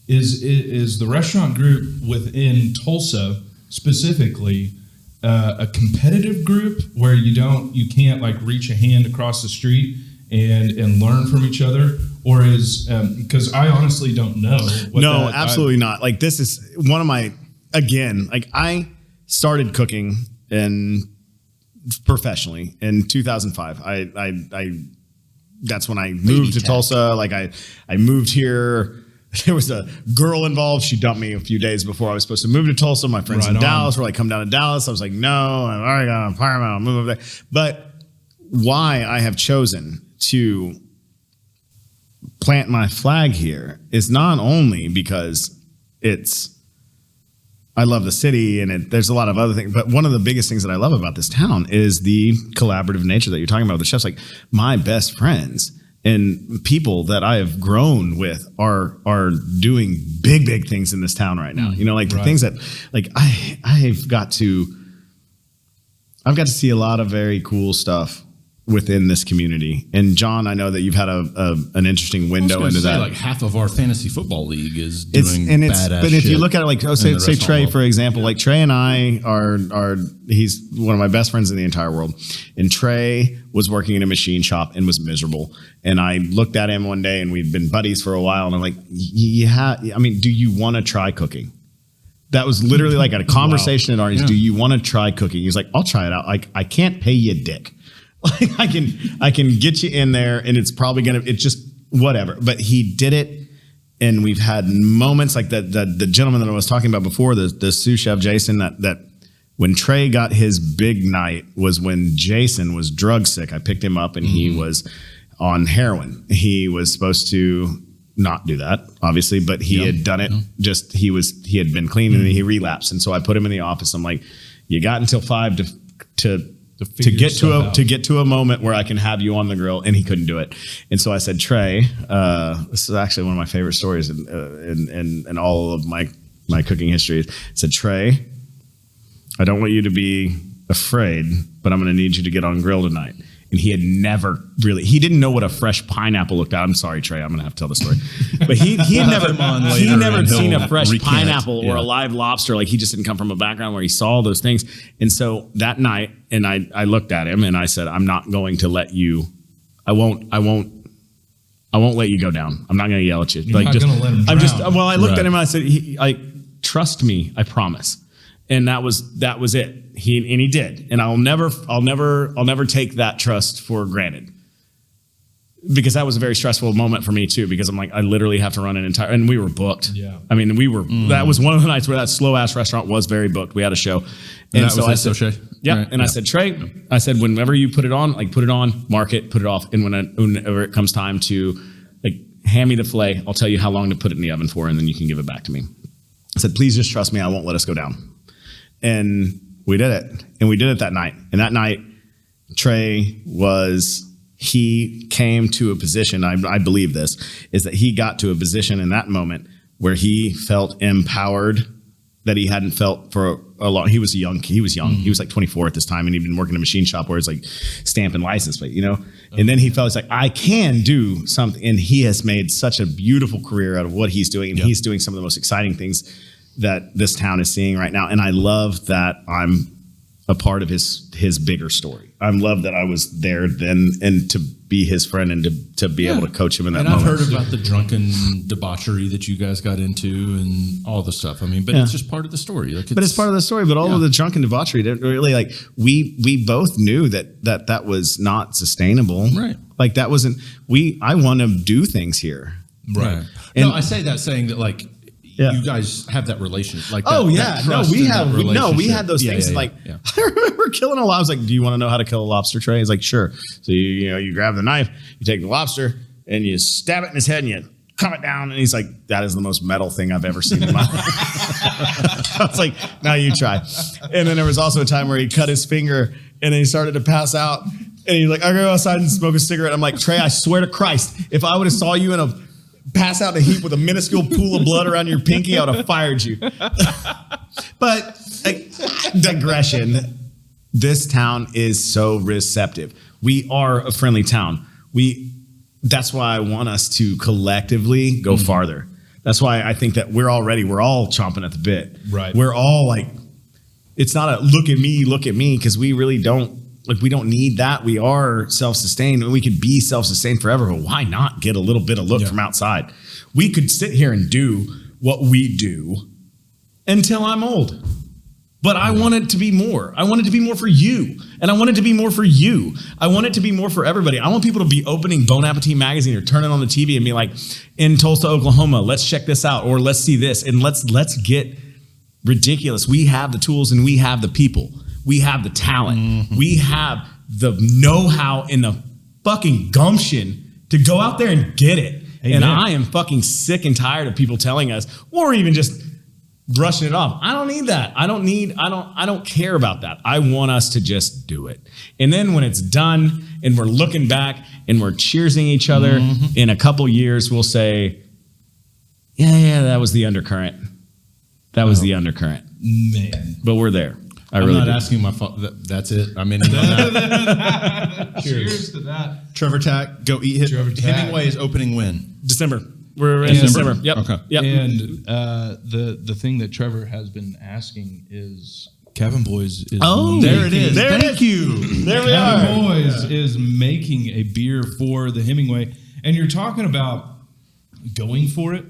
Is the restaurant group within Tulsa specifically a competitive group where you can't like reach a hand across the street and learn from each other? Or is, because I honestly don't know. No, absolutely not. Like, this is one of my, again, like, I started cooking professionally in 2005. I that's when I moved to Tulsa. Like, I moved here. There was a girl involved. She dumped me a few days before I was supposed to move to Tulsa. My friends in Dallas were like, come down to Dallas. I was like, no, I've already got an apartment. I'll move over there. But why I have chosen to plant my flag here is not only because I love the city and there's a lot of other things, but one of the biggest things that I love about this town is the collaborative nature that you're talking about with the chefs. Like, my best friends and people that I have grown with are doing big things in this town right now. The things that, like, I've got to see a lot of very cool stuff within this community. And John, I know that you've had an interesting window into that. Like, half of our fantasy football league is doing badass But if shit you look at it, like, say Trey, for example, like, Trey and I he's one of my best friends in the entire world. And Trey was working in a machine shop and was miserable. And I looked at him one day, and we'd been buddies for a while. And I'm like, do you want to try cooking? That was literally like a conversation at Arnie's. Do you want to try cooking? He's like, I'll try it out. Like, I can't pay you a dick. Like, I can get you in there, and it's probably it's just whatever. But he did it, and we've had moments like the gentleman that I was talking about before, the sous chef Jason. That when Trey got his big night was when Jason was drug sick. I picked him up, and he was on heroin. He was supposed to not do that, obviously, but he had done it. Just he had been clean, and then he relapsed. And so I put him in the office. I'm like, you got until 5 to get to a moment where I can have you on the grill, and he couldn't do it. And so I said, Trey, this is actually one of my favorite stories in all of my cooking history. I said, Trey, I don't want you to be afraid, but I'm going to need you to get on grill tonight. And he had he didn't know what a fresh pineapple looked like. I'm sorry, Trey, I'm going to have to tell the story. But he had never seen a fresh pineapple or a live lobster. Like, he just didn't come from a background where he saw those things. And so that night, and I looked at him and I said, I'm not going to let you, I won't let you go down. I'm not going to yell at you. You're not going to let him drown. I looked at him and I said, trust me, I promise. And that was it. He did. And I'll never take that trust for granted. because that was a very stressful moment for me too, because I'm like, I literally have to run an entire, and we were booked. Yeah. I mean, that was one of the nights where that slow ass restaurant was very booked. We had a show. And so I said, yeah. Right. And I said, Trey, whenever you put it on, mark it, put it off. And whenever it comes time to like hand me the filet, I'll tell you how long to put it in the oven for, and then you can give it back to me. I said, please just trust me. I won't let us go down. And we did it. And we did it that night. And that night, Trey he came to a position, I believe this, is that he got to a position in that moment where he felt empowered that he hadn't felt for a long. He was young. Mm-hmm. He was like 24 at this time, and he'd been working in a machine shop where it's like stamping license plate, you know? Okay. And then he felt, it's like, I can do something. And he has made such a beautiful career out of what he's doing. And he's doing some of the most exciting things that this town is seeing right now. And I love that I'm a part of his bigger story. I love that I was there then, and to be his friend and to be able to coach him in that moment. And I've heard about the drunken debauchery that you guys got into and all the stuff. I mean, but it's just part of the story. Like it's part of the story. But all of the drunken debauchery didn't really, like, we both knew that was not sustainable. Right. Like that wasn't. I want to do things here. Right. No, I say that saying that like. Yeah. You guys have that relationship, like that, we had those things. Like I remember killing a lobster. I was like, "Do you want to know how to kill a lobster, Trey?" He's like, "Sure." So you grab the knife, you take the lobster, and you stab it in his head, and you cut it down. And he's like, "That is the most metal thing I've ever seen in my life." I was like, "Now you try." And then there was also a time where he cut his finger, and then he started to pass out, and he's like, "I go outside and smoke a cigarette." I'm like, "Trey, I swear to Christ, if I would have saw you in a pass out in a heap with a minuscule pool of blood around your pinky, I would have fired you." But digression. This town is so receptive. We are a friendly town. That's why I want us to collectively go farther. That's why I think that we're all chomping at the bit. Right. We're all like, it's not a look at me, because we really don't. Like, we don't need that. We are self-sustained, and we could be self-sustained forever, but why not get a little bit of look from outside? We could sit here and do what we do until I'm old. But I want it to be more. I want it to be more for you. And I want it to be more for you. I want it to be more for everybody. I want people to be opening Bon Appetit magazine or turning on the TV and be like, in Tulsa, Oklahoma, let's check this out, or let's see this, and let's get ridiculous. We have the tools, and we have the people. We have the talent. Mm-hmm. We have the know-how and the fucking gumption to go out there and get it. Amen. And I am fucking sick and tired of people telling us, or even just brushing it off. I don't need that. I don't care about that. I want us to just do it. And then when it's done and we're looking back and we're cheersing each other in a couple years, we'll say, yeah, that was the undercurrent. That was the undercurrent. Man. But we're there. I'm not asking my fault. That's it. I'm in on that. Cheers to that. Trevor Tack, go eat hit. Hemmingway's opening when? December. We're in December. Yep. Okay. Yep. And the thing that Trevor has been asking is Cabin Boys is there it is. Thank you. There we are. Cabin Boys is making a beer for the Hemmingway, and you're talking about going for it.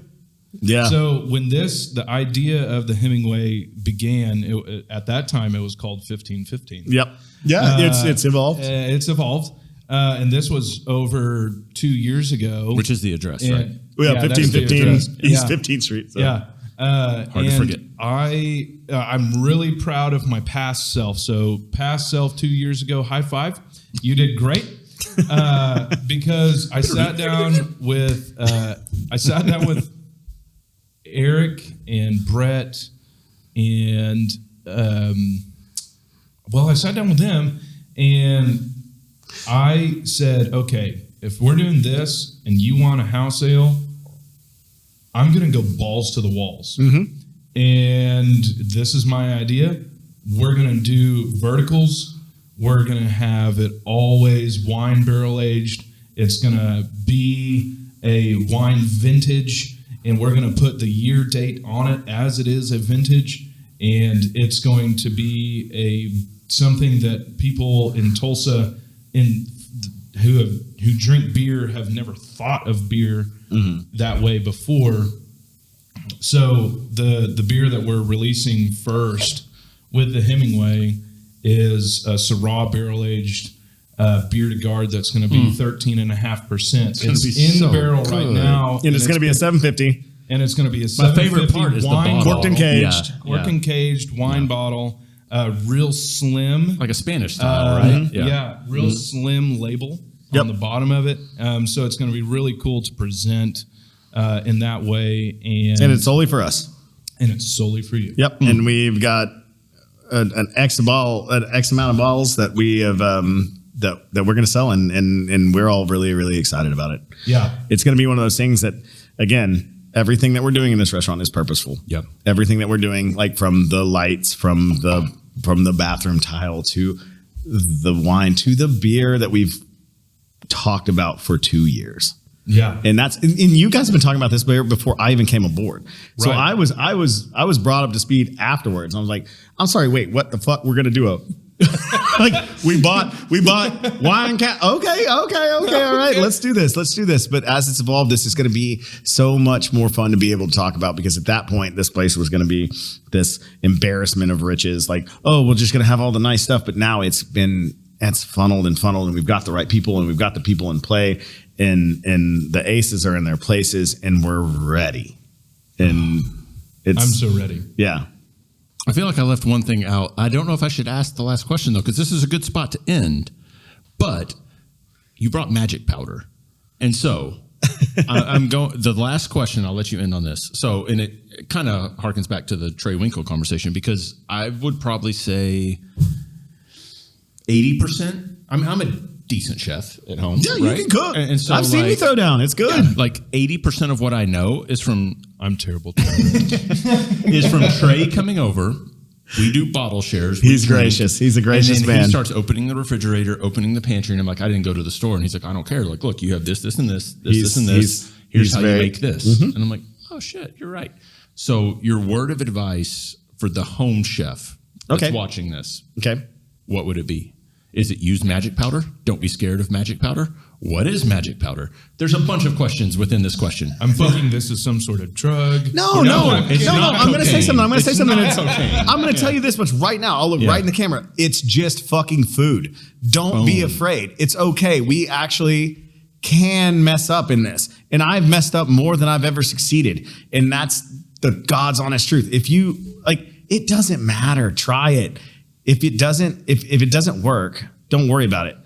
Yeah. So when the idea of the Hemmingway began, at that time it was called 1515. Yep. Yeah. It's evolved. It's evolved. And this was over 2 years ago. Which is the address, right? We have 1515 East 15th Street. So. Yeah. Hard to forget. I'm really proud of my past self. So past self 2 years ago, high five. You did great. Because I sat down with Eric and Brett and I sat down with them and I said, okay, if we're doing this and you want a house ale, I'm going to go balls to the walls. Mm-hmm. And this is my idea. We're going to do verticals. We're going to have it always wine barrel aged. It's going to be a wine vintage, and we're going to put the year date on it as it is a vintage. And it's going to be something that people in Tulsa who drink beer have never thought of beer that way before. So the beer that we're releasing first with the Hemmingway is a Syrah barrel aged beer to guard that's going to be 13.5%. It's in the barrel right now. And it's going to be a 750. And it's going to be a My favorite part is the bottle. Corked and caged. Corked and caged wine bottle. Real slim. Like a Spanish style, right? Yeah. Real slim label on the bottom of it. So it's going to be really cool to present in that way. And it's solely for us. And it's solely for you. Yep. And we've got an X amount of bottles that we have that we're going to sell, and we're all really, really excited about it. Yeah. It's going to be one of those things that, again, everything that we're doing in this restaurant is purposeful. Yep. Everything that we're doing, like from the lights, from the bathroom tile to the wine to the beer that we've talked about for 2 years. Yeah. And you guys have been talking about this before I even came aboard. So Right. I was brought up to speed afterwards. I was like, I'm sorry, wait, what the fuck? We're gonna do a like we bought wine okay, all right, let's do this. But as it's evolved, this is gonna be so much more fun to be able to talk about, because at that point this place was gonna be this embarrassment of riches, like, oh, we're just gonna have all the nice stuff. But now it's funneled, and we've got the right people, and we've got the people in play, and the aces are in their places, and we're ready. And I'm so ready. Yeah. I feel like I left one thing out. I don't know if I should ask the last question, though, because this is a good spot to end. But you brought magic powder. And so I'm going, the last question, I'll let you end on this. So, and it kind of harkens back to the Trey Winkle conversation, because I would probably say 80%. I'm a decent chef at home. Yeah, right? you can cook. And so I've seen you throw down. It's good. Yeah, like 80% of what I know is from I'm terrible. is from Trey coming over. We do bottle shares. He's gracious. He's a gracious and then man. He starts opening the refrigerator, opening the pantry, and I'm like, I didn't go to the store. And he's like, I don't care. Like, look, you have this, and this, this, and this. Here's how you make this. And I'm like, oh shit, you're right. So your word of advice for the home chef that's watching this, what would it be? Is it use magic powder? Don't be scared of magic powder. What is magic powder? There's a bunch of questions within this question. I'm thinking this is some sort of drug. No. I'm going to say something. I'm going to tell you this much right now. I'll look right in the camera. It's just fucking food. Don't be afraid. It's okay. We actually can mess up in this. And I've messed up more than I've ever succeeded. And that's the God's honest truth. If you, like, it doesn't matter. Try it. If it doesn't work, don't worry about it,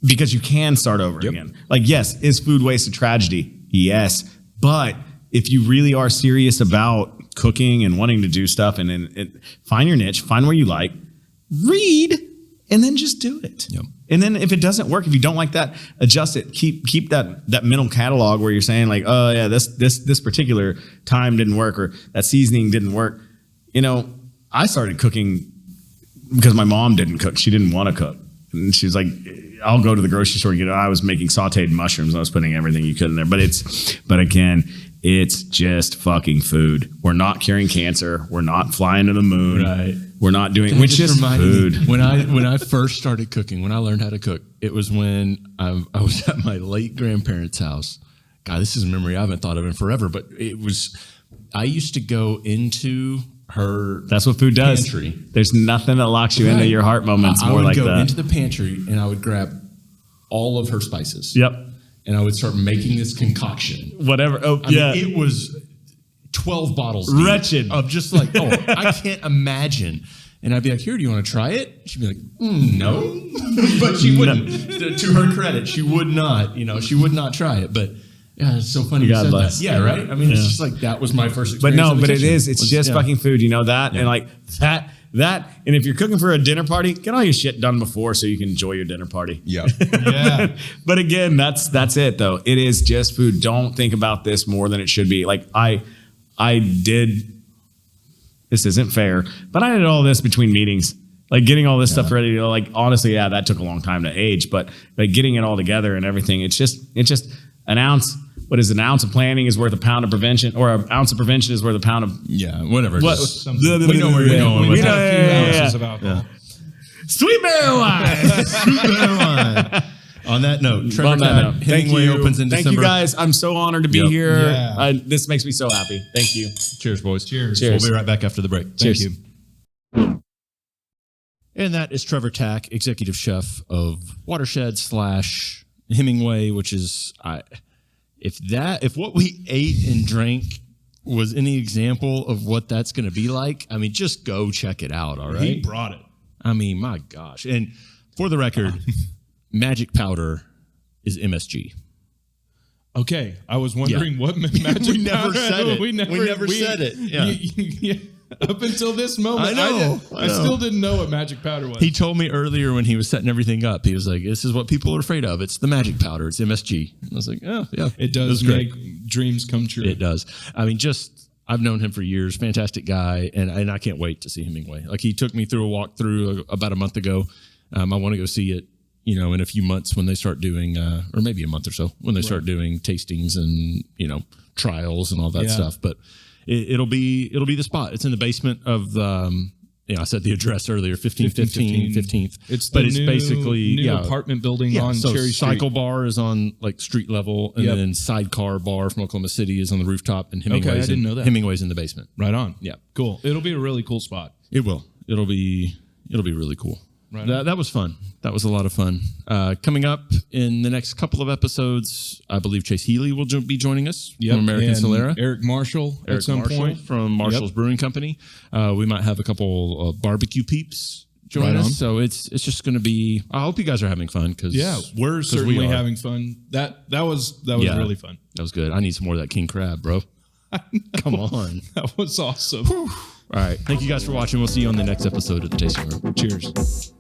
because you can start over again. Like, yes, is food waste a tragedy? Yes. But if you really are serious about cooking and wanting to do stuff, and find your niche, find where you like, read, and then just do it. Yep. And then if it doesn't work, if you don't like that, adjust it. Keep that mental catalog where you're saying, like, oh yeah, this particular time didn't work, or that seasoning didn't work. You know, I started cooking because my mom didn't cook. She didn't want to cook. And she was like, I'll go to the grocery store and get it. I was making sauteed mushrooms. I was putting everything you could in there. But again, it's just fucking food. We're not curing cancer. We're not flying to the moon. Right. We're not doing, it's just food. When I first started cooking, when I learned how to cook, it was when I was at my late grandparents' house. God, this is a memory I haven't thought of in forever, but I used to go into her That's what food does. Pantry. There's nothing that locks you into your heart moments more like that. I would go into the pantry and I would grab all of her spices. Yep. And I would start making this concoction. Whatever. Oh, I mean, it was 12 bottles deep wretched of just like, oh, I can't imagine. And I'd be like, here, do you want to try it? She'd be like, no. But she wouldn't. To her credit, she would not. She would not try it. But yeah, it's so funny you said that. Yeah, right? I mean, it's just like, that was my first experience. But no, but it is. It's just fucking food. You know that? Yeah. And like that. And if you're cooking for a dinner party, get all your shit done before so you can enjoy your dinner party. Yeah. Yeah. But again, that's it though. It is just food. Don't think about this more than it should be. Like I did, this isn't fair, but I did all this between meetings. Like getting all this stuff ready to, like, honestly, yeah, that took a long time to age, but like getting it all together and everything, it's just an ounce. What is an ounce of planning is worth a pound of prevention, or an ounce of prevention is worth a pound of whatever. What? We know where you're going with that. A few ounces of alcohol. Sweet barrel wine. On that note, Trevor Tack, Hemmingway opens in December. Thank you guys. I'm so honored to be here. Yeah. This makes me so happy. Thank you. Cheers, boys. Cheers. We'll be right back after the break. Cheers. Thank you. And that is Trevor Tack, executive chef of Watershed / Hemmingway, which is if what we ate and drank was any example of what that's going to be like, I mean, just go check it out. All right. He brought it. I mean, my gosh. And for the record, magic powder is MSG. Okay. I was wondering what magic we never powder. said it. We never said it. Yeah. Yeah. Up until this moment, I know. I still didn't know what magic powder was. He told me earlier when he was setting everything up, he was like, this is what people are afraid of. It's the magic powder. It's MSG. I was like, oh, yeah. It does make dreams come true. It does. I mean, I've known him for years. Fantastic guy. And I can't wait to see Hemmingway. Like, he took me through a walkthrough about a month ago. I want to go see it, in a few months when they start doing, or maybe a month or so, when they start doing tastings and, trials and all that stuff. But it'll be the spot. It's in the basement of I said the address earlier, 15th. It's basically new apartment building on so Cherry Street. Cycle Bar is on like street level, and then Sidecar Bar from Oklahoma City is on the rooftop, and Hemmingway's I didn't know that. Hemmingway's in the basement. Right on. Yeah, cool. It'll be a really cool spot. It will. It'll be really cool. Right. That was fun. That was a lot of fun. Coming up in the next couple of episodes, I believe Chase Healy will be joining us from American and Solera. Eric Marshall at some point from Marshall's Brewing Company. We might have a couple barbecue peeps join us. So it's just going to be. I hope you guys are having fun because we're certainly having fun. That was really fun. That was good. I need some more of that king crab, bro. Come on, that was awesome. All right, thank you guys for watching. We'll see you on the next episode of the Tasting Room. Cheers.